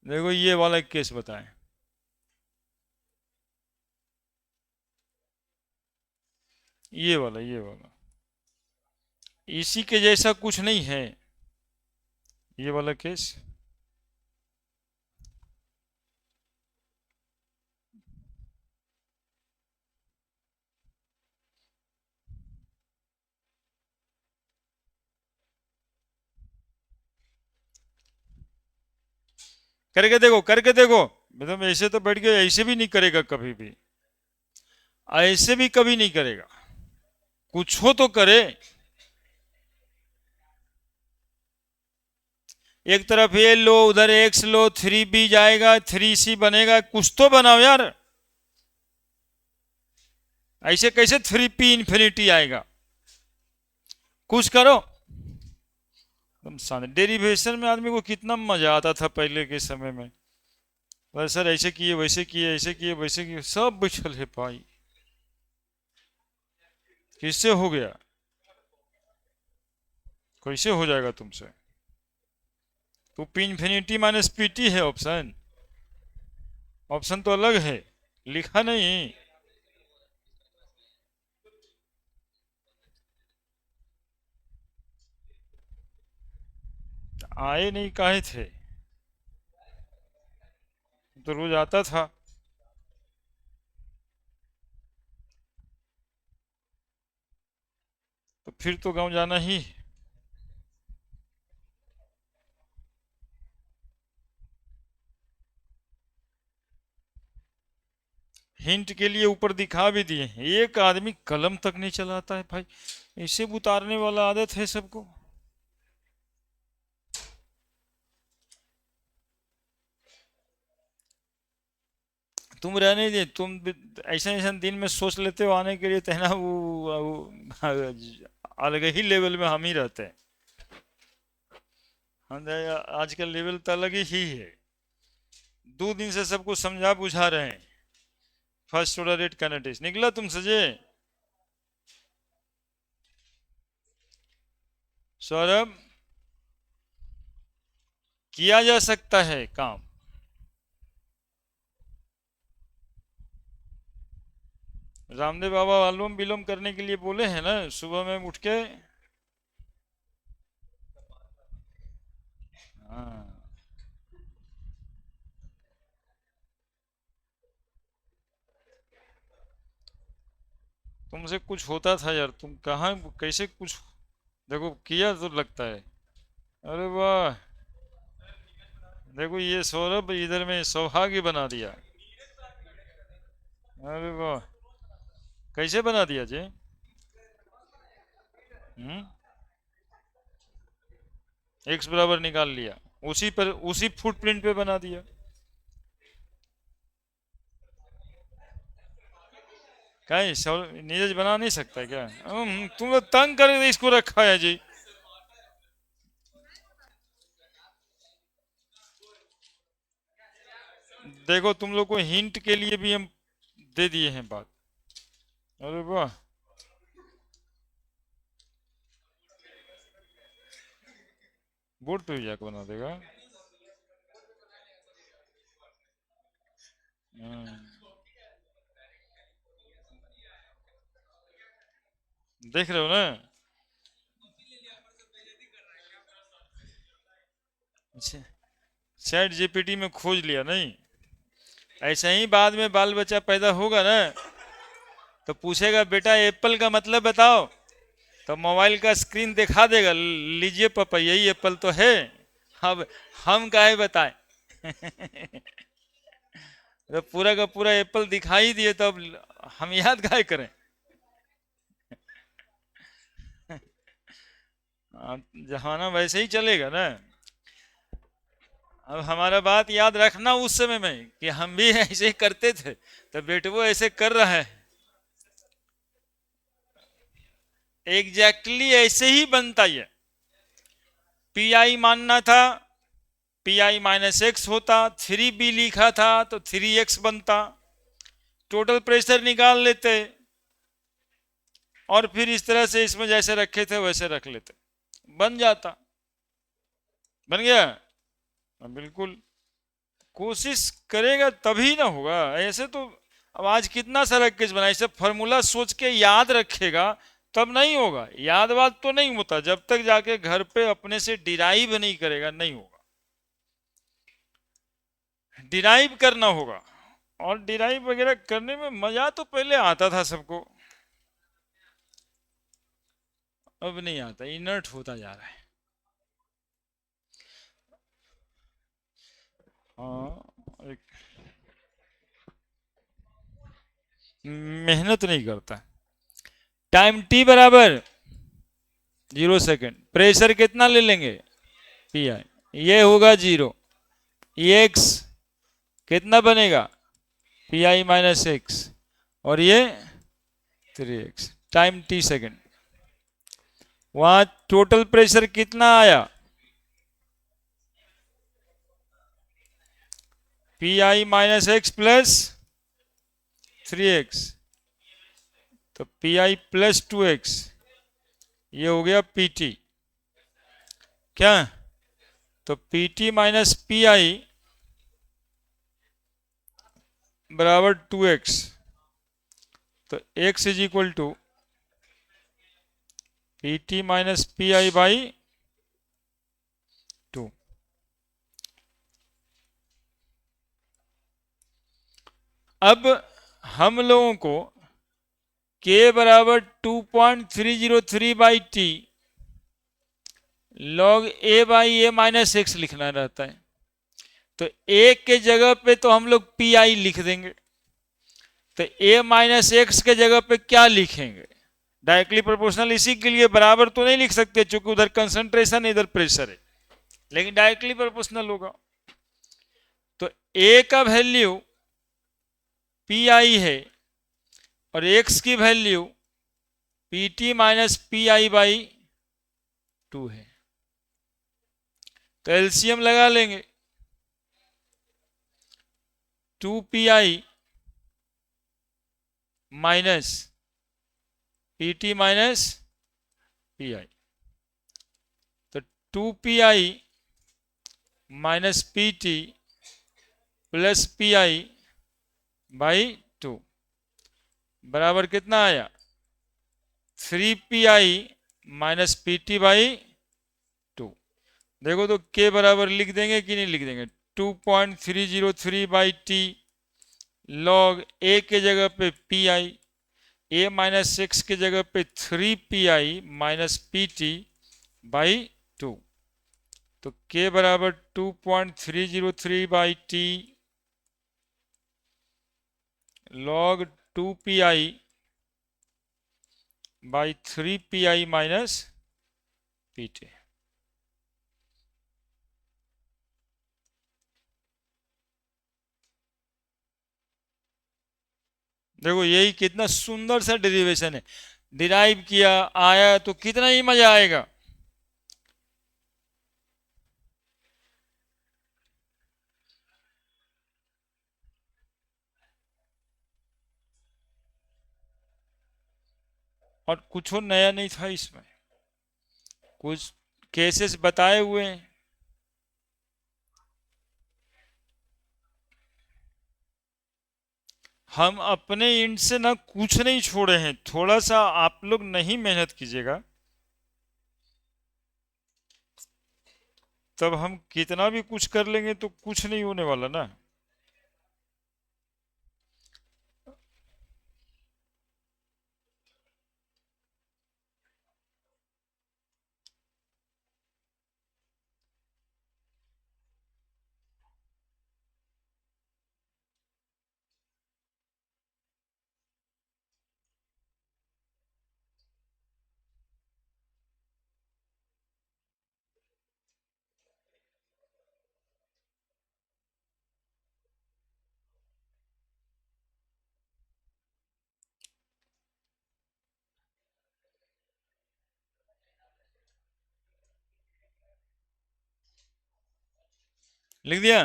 देखो ये वाला केस बताएं। ये वाला इसी के जैसा कुछ नहीं है ये वाला केस। करके देखो, करके देखो। मतलब ऐसे तो बैठ के ऐसे भी नहीं करेगा कभी भी, ऐसे भी कभी नहीं करेगा, कुछ हो तो करे। एक तरफ ए लो, उधर एक्स लो, 3b जाएगा, 3c बनेगा, कुछ तो बनाओ यार। ऐसे कैसे 3p इंफिनिटी आएगा, कुछ करो। एकदम शांत। डेरिवेशन में आदमी को कितना मजा आता था पहले के समय में। बस सर ऐसे किए वैसे किए, ऐसे किए वैसे किए, सब बिछल है भाई। किससे हो गया, कैसे हो जाएगा तुमसे? तो पी इंफिनिटी माइनस पीटी है ऑप्शन, ऑप्शन तो अलग है, लिखा नहीं। आए नहीं काहे थे, तो रोज आता था। तो फिर तो गांव जाना ही। हिंट के लिए ऊपर दिखा भी दिए हैं। एक आदमी कलम तक नहीं चलाता है भाई, इसे उतारने वाला आदत है सबको। तुम रहने दे, तुम ऐसा ऐसा दिन में सोच लेते हो आने के लिए, तो है ना वो अलग ही लेवल में हम ही रहते हैं। हम आज का लेवल तो अलग ही है। 2 दिन से सबको समझा बुझा रहे हैं। फर्स्ट ऑर्डर रेट कैनेटिक्स निकला तुम सजे। सौरभ, किया जा सकता है काम। रामदेव बाबा अनुलोम विलोम करने के लिए बोले हैं ना सुबह में उठ के। हाँ, तुमसे कुछ होता था यार, तुम कहाँ कैसे कुछ देखो किया तो लगता है। अरे वाह, देखो ये सौरभ इधर में सौभाग्य बना दिया। अरे वाह, कैसे बना दिया जी? हम्म, एक्स बराबर निकाल लिया, उसी पर उसी फुटप्रिंट पे बना दिया। कहीं नीरज बना नहीं सकता क्या? तुम तो तंग करके इसको रखा है जी। देखो तुम लोग को हिंट के लिए भी हम दे दिए हैं बात। अरे वाह, बोर्ड पे भी जाकर बना देगा। हम्म, देख रहे हो ना? चैट जीपीटी में खोज लिया नहीं? ऐसे ही बाद में बाल बच्चा पैदा होगा ना, तो पूछेगा बेटा एप्पल का मतलब बताओ, तो मोबाइल का स्क्रीन दिखा देगा, लीजिए पापा यही एप्पल तो है। अब हम काहे बताएं? तो पूरा का पूरा एप्पल दिखाई दिए तो अब हम याद काहे करें? जमाना वैसे ही चलेगा ना। अब हमारा बात याद रखना उस समय में कि हम भी ऐसे ही करते थे, तो बेटवो ऐसे कर रहा है। एग्जैक्टली ऐसे ही बनता है। पी आई मानना था, पी आई माइनस एक्स होता, 3b लिखा था तो 3x बनता, टोटल प्रेशर निकाल लेते और फिर इस तरह से इसमें जैसे रखे थे वैसे रख लेते, बन जाता। बन गया? हाँ, बिल्कुल। कोशिश करेगा तभी ना होगा ऐसे तो। अब आज कितना सारा केस बना, इसे फॉर्मूला सोच के याद रखेगा तब नहीं होगा। याद बात तो नहीं होता जब तक जाके घर पे अपने से डिराइव नहीं करेगा, नहीं होगा। डिराइव करना होगा, और डिराइव वगैरह करने में मजा तो पहले आता था सबको, अब नहीं आता, इनर्ट होता जा रहा है। हाँ, मेहनत नहीं करता। टाइम टी बराबर 0 सेकेंड, प्रेशर कितना ले लेंगे? पी आई, ये होगा 0, ये एक्स कितना बनेगा? पी आई माइनस एक्स, और ये 3x, टाइम टी सेकेंड। वहां टोटल प्रेशर कितना आया? P I minus x plus 3x, तो पी आई प्लस 2x, ये हो गया पी टी। क्या? तो P T minus P I बराबर 2x, तो x is equal to P T minus P I by 2। अब हम लोगों को k बराबर 2.303 by T log a by A minus X लिखना रहता है। तो a के जगह पे तो हम लोग पी आई लिख देंगे, तो a माइनस एक्स के जगह पे क्या लिखेंगे? डायरेक्टली प्रोपोर्शनल इसी के लिए बराबर तो नहीं लिख सकते क्योंकि उधर कंसंट्रेशन इधर प्रेशर है, लेकिन डायरेक्टली प्रोपोर्शनल होगा। तो a का वैल्यू पी आई है और x की value P T minus P I by 2 है, तो एलसीएम लगा लेंगे। 2 P I minus P T minus P आई, तो 2 P I minus P T plus P I by 2 बराबर कितना आया? 3 P I minus P T by 2। देखो तो के बराबर लिख देंगे कि नहीं लिख देंगे? 2.303 बाई टी लॉग ए के जगह पे P I, A minus x की जगह पे 3 pi minus P T by 2। तो के बराबर 2.303 by T log 2 pi by 3 pi minus P T. देखो यही कितना सुंदर सा डेरिवेशन है, डिराइव किया आया तो कितना ही मजा आएगा। और कुछ नया नहीं था इसमें, कुछ केसेस बताए हुए हैं। हम अपने इंड से ना कुछ नहीं छोड़े हैं, थोड़ा सा आप लोग नहीं मेहनत कीजिएगा तब हम कितना भी कुछ कर लेंगे तो कुछ नहीं होने वाला ना। लिख दिया,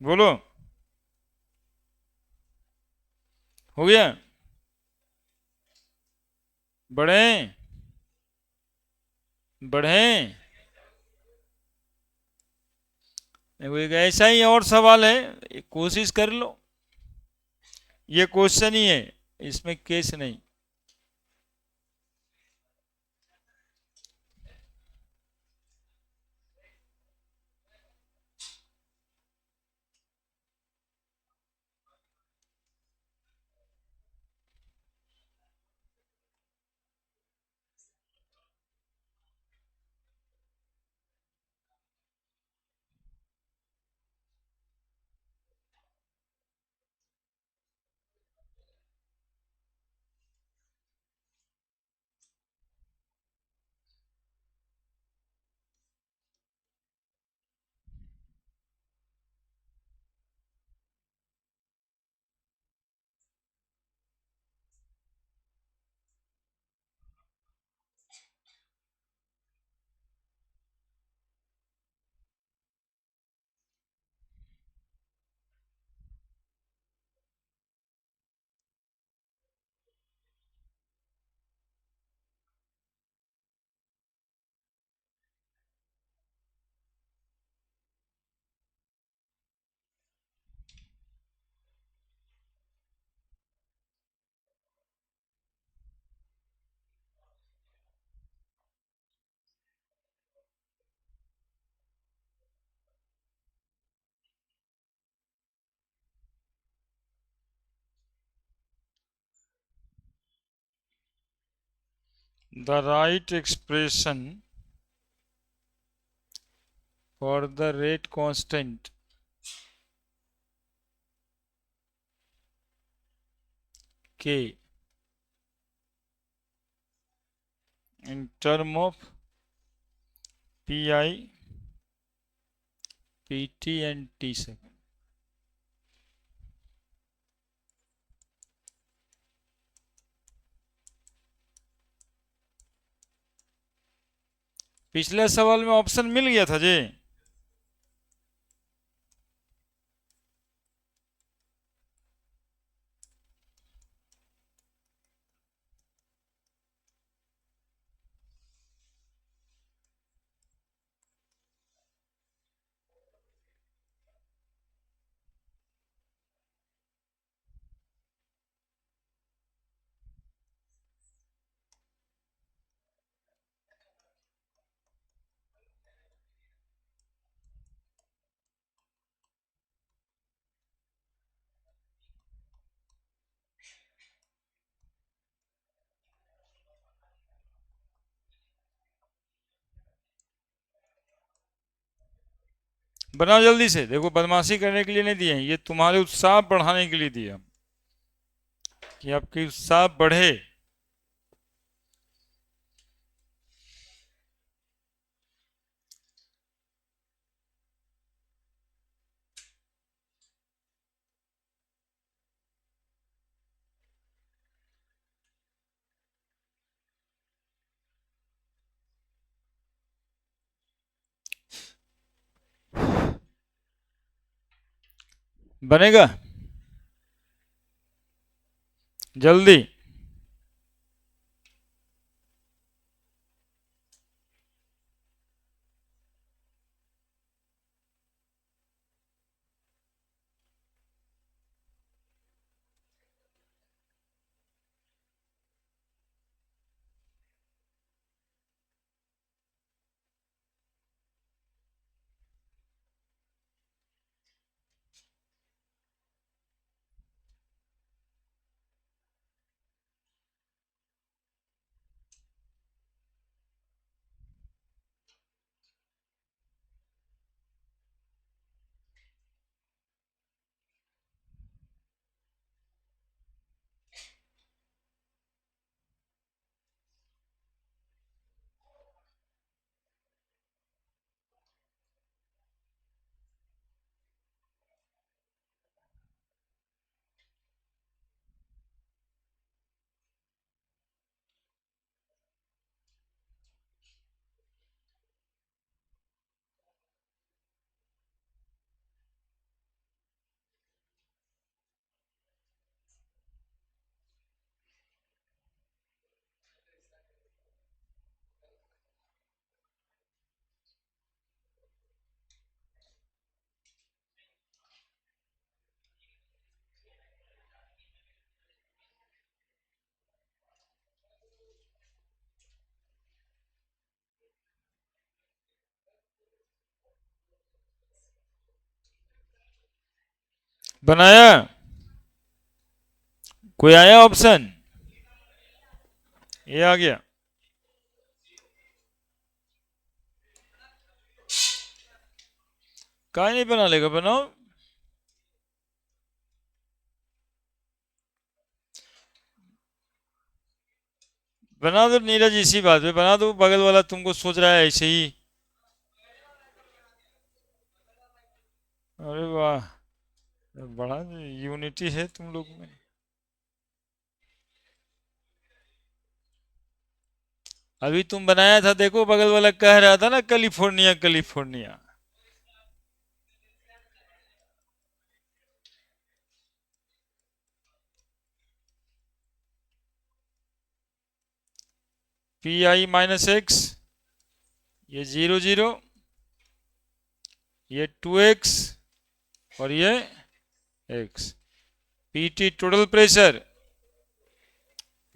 बोलो, हो गया, बढ़े, बढ़े। देखो एक ऐसा ही और सवाल है, कोशिश कर लो। ये क्वेश्चन ही है, इसमें केस नहीं। The right expression for the rate constant के in term of pi, pt and t second। पिछले सवाल में ऑप्शन मिल गया था जी। बनाओ जल्दी से, देखो बदमाशी करने के लिए नहीं दिए हैं, ये तुम्हारे उत्साह बढ़ाने के लिए दिए हम, कि आपकी उत्साह बढ़े। बनेगा जल्दी। बनाया, कोई आया ऑप्शन? ये आ गया। काहे नहीं बना लेगा, बनाओ। बना दो नीरज, इसी बात पे बना दो, बगल वाला तुमको सोच रहा है ऐसे ही। अरे वाह, बड़ा यूनिटी है तुम लोग में। अभी तुम बनाया था, देखो बगल वाला कह रहा था ना कैलिफोर्निया कैलिफोर्निया। Pi-x, ये 0 0, ये 2x और ये x। Pt total pressure,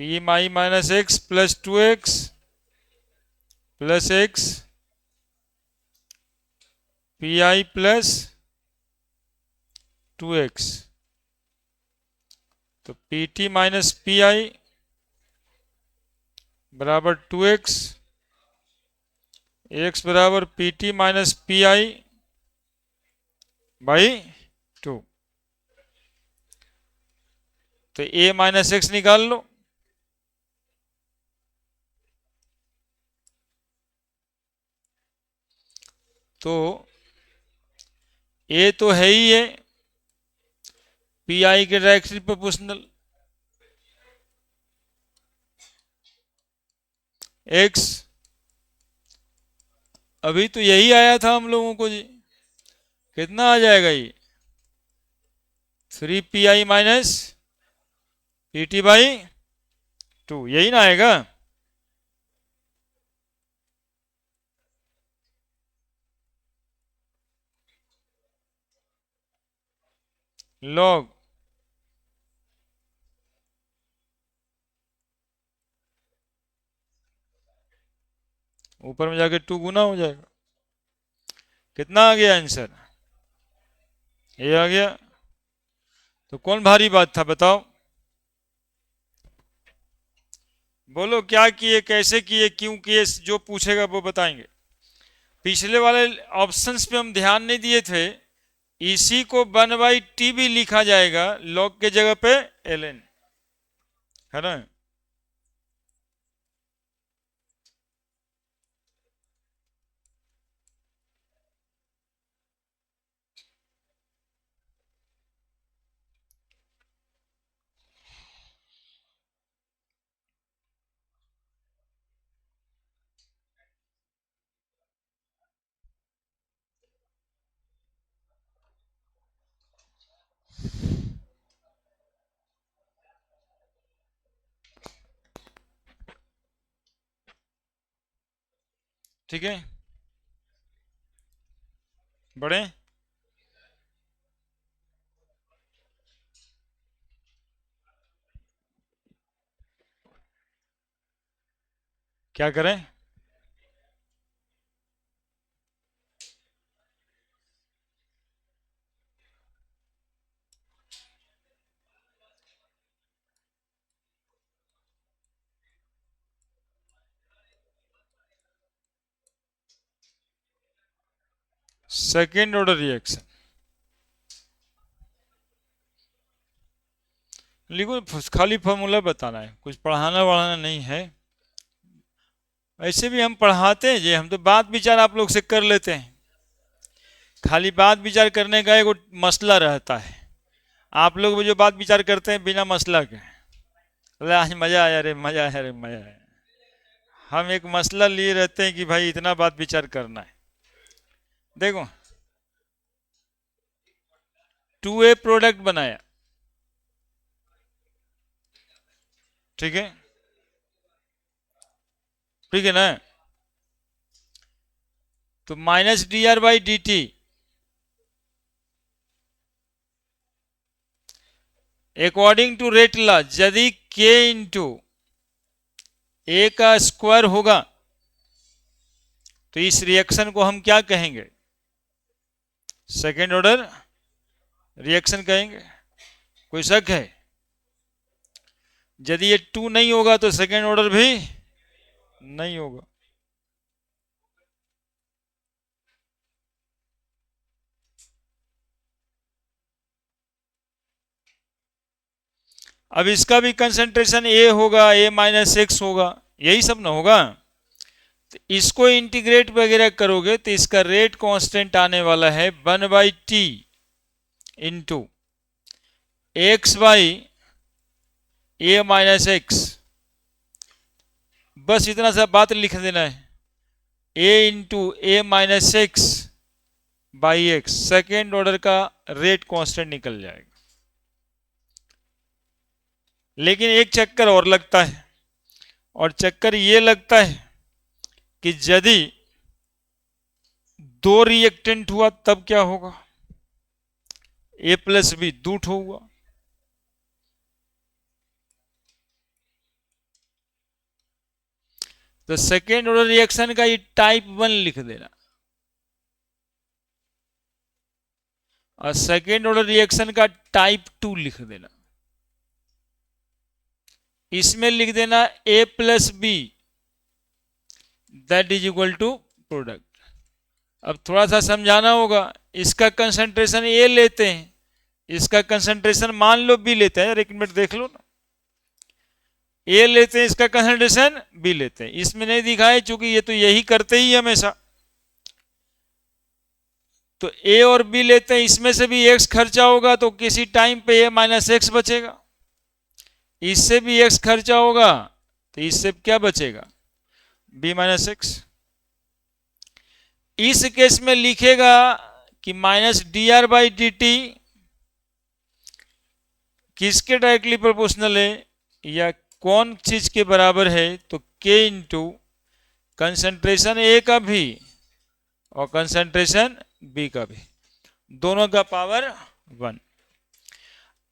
P-x plus 2x plus x, Pi plus 2x। तो Pt माइनस Pi बराबर 2x, x बराबर Pt माइनस Pi बाई 2। तो a माइनस एक्स निकाल लो। तो a तो है ही है Pi के डायरेक्टली प्रोपोर्शनल, x अभी तो यही आया था हम लोगों को जी, कितना आ जाएगा ये? 3Pi माइनस Pt बाई 2, यही ना आएगा? लॉग ऊपर में जाके 2 गुना हो जाएगा। कितना आ गया आंसर? ये आ गया। तो कौन भारी बात था बताओ? बोलो क्या किए, कैसे किए, क्यों किए, जो पूछेगा वो बताएंगे। पिछले वाले ऑप्शंस पे हम ध्यान नहीं दिए थे, इसी को 1/t भी लिखा जाएगा log के जगह पे ln, है ना। ठीक है, बढ़े। क्या करें? सेकेंड ऑर्डर रिएक्शन लिखो, खाली फॉर्मूला बताना है, कुछ पढ़ाना वढ़ाना नहीं है। ऐसे भी हम पढ़ाते हैं, जे हम तो बात विचार आप लोग से कर लेते हैं, खाली बात विचार करने का एक मसला रहता है। आप लोग भी जो बात विचार करते हैं बिना मसला के, बोले आज मजा आया रे, मजा आया रे, मजा आया। हम एक मसला लिए रहते हैं कि भाई इतना बात विचार करना है। देखो 2A प्रोडक्ट बनाया, ठीक है, ठीक है ना। तो -dr/dt according to rate law, यदि k इंटू ए का स्क्वायर होगा तो इस रिएक्शन को हम क्या कहेंगे? सेकेंड ऑर्डर रिएक्शन कहेंगे। कोई शक है? यदि ये 2 नहीं होगा तो सेकेंड ऑर्डर भी नहीं होगा। अब इसका भी कंसंट्रेशन ए होगा, A-X होगा, यही सब ना होगा। तो इसको इंटीग्रेट वगैरह करोगे तो इसका रेट कांस्टेंट आने वाला है 1/t इंटू x/A-X। बस इतना सा बात लिख देना है, a into A-X/X, second order का रेट कांस्टेंट निकल जाएगा। लेकिन एक चक्कर और लगता है, और चक्कर ये लगता है कि यदि 2 रिएक्टेंट हुआ तब क्या होगा? A+B 2 होगा। तो सेकेंड ऑर्डर रिएक्शन का ये टाइप 1 लिख देना, और सेकेंड ऑर्डर रिएक्शन का टाइप 2 लिख देना। इसमें लिख देना A+B that is equal to product. अब थोड़ा सा समझाना होगा, इसका कंसंट्रेशन ए लेते हैं, इसका कंसंट्रेशन मान लो बी लेते हैं, यार एक मिनट देख लो ना, ए लेते हैं, इसका कंसंट्रेशन बी लेते हैं। इसमें नहीं दिखाए चूंकि ये तो यही करते ही हमेशा। तो ए और बी लेते हैं, इसमें से भी एक्स खर्चा होगा तो किसी टाइम पे A-X बचेगा, इससे भी एक्स खर्चा होगा तो इससे क्या बचेगा? B-X। इस केस में लिखेगा कि -dr/dt किसके डायरेक्टली प्रोपोर्शनल है या कौन चीज के बराबर है? तो k इंटू कंसंट्रेशन ए का भी और कंसंट्रेशन बी का भी, दोनों का पावर 1।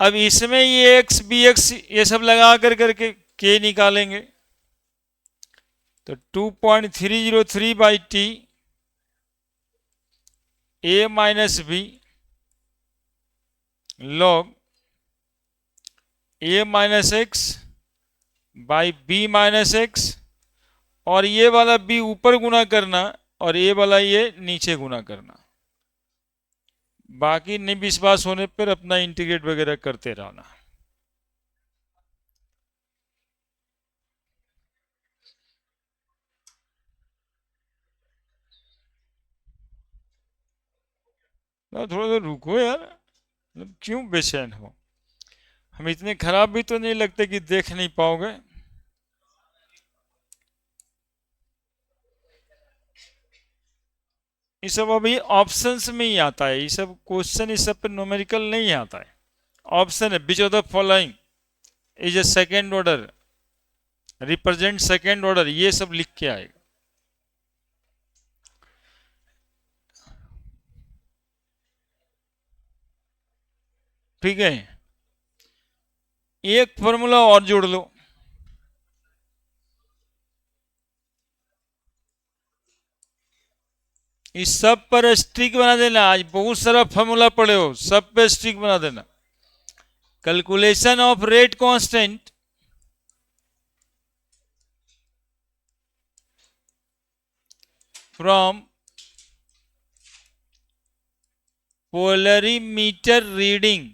अब इसमें ये x bx ये सब लगा करके k निकालेंगे तो 2.303/t A-B log A-X by B-X, और ये वाला b ऊपर गुना करना, और ए वाला ये नीचे गुना करना। बाकी नहीं विश्वास होने पर अपना इंटीग्रेट वगैरह करते रहना। थोड़ा सा रुको यार, मतलब क्यों बेचैन हो? हम इतने खराब भी तो नहीं लगते कि देख नहीं पाओगे। ये सब अभी ऑप्शंस में ही आता है, ये सब क्वेश्चन इस सब पे न्यूमेरिकल नहीं आता है। ऑप्शन है which of the following is a second order, represent second order, ये सब लिख के आएगा। ठीक है, एक फॉर्मूला और जोड़ लो। इस सब पर स्ट्रिक बना देना। आज बहुत सारा फॉर्मूला पढ़े हो, सब पे स्ट्रिक बना देना। Calculation of rate constant from polarimeter reading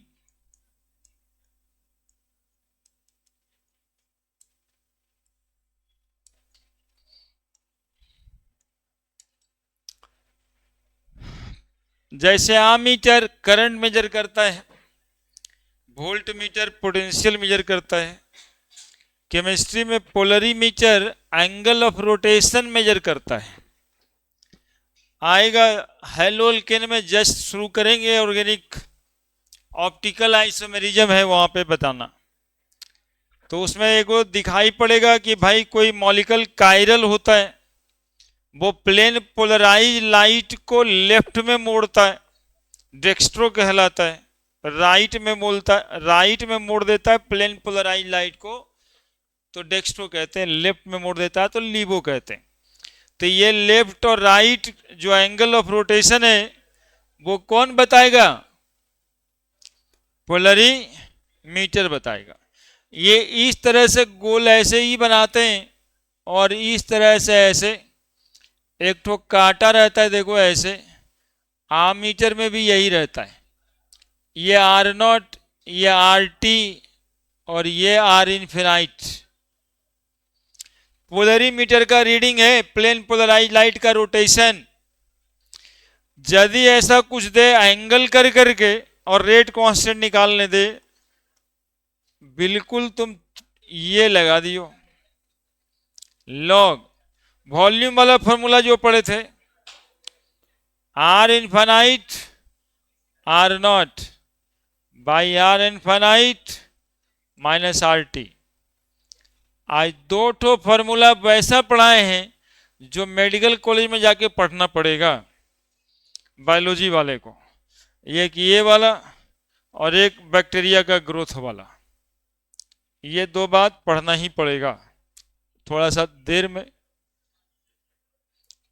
जैसे आमीटर करंट मेजर करता है, वोल्ट मीटर पोटेंशियल मेजर करता है, केमिस्ट्री में polarimeter angle of rotation measure करता है। आएगा हेलो अल्केन में जस्ट शुरू करेंगे, ऑर्गेनिक ऑप्टिकल आइसोमेरिज्म है वहां पे बताना। तो उसमें एक वो दिखाई पड़ेगा कि भाई कोई मॉलिक्यूल कायरल होता है, वो प्लेन पोलराइज लाइट को लेफ्ट में मोड़ता है, डेक्स्ट्रो कहलाता है। राइट में मोड़ देता है प्लेन पोलराइज लाइट को, तो डेक्स्ट्रो कहते हैं। लेफ्ट में मोड़ देता है तो लीवो कहते हैं। तो ये लेफ्ट और राइट जो एंगल ऑफ रोटेशन है वो कौन बताएगा? पोलरीमीटर बताएगा। ये इस तरह से गोल ऐसे ही बनाते हैं, और इस तरह से ऐसे एक ठो कांटा रहता है, देखो ऐसे। आमीटर में भी यही रहता है। ये R0, ये RT और ये R इन्फिनाइट पोलरीमीटर का रीडिंग है, प्लेन पोलराइज लाइट का रोटेशन। यदि ऐसा कुछ दे एंगल कर करके और रेट कांस्टेंट निकालने दे, बिल्कुल तुम ये लगा दियो लॉग वॉल्यूम वाला फॉर्मूला जो पढ़े थे, R infinite R0 by R infinite minus RT। आज दो ठो फॉर्मूला वैसा पढ़ाए हैं जो मेडिकल कॉलेज में जाके पढ़ना पड़ेगा बायोलॉजी वाले को। एक ये वाला और एक बैक्टीरिया का ग्रोथ वाला, ये दो बात पढ़ना ही पड़ेगा। थोड़ा सा देर में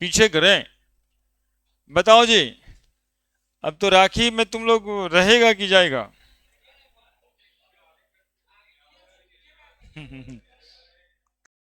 पीछे करें। बताओ जी, अब तो राखी में तुम लोग रहेगा कि जाएगा?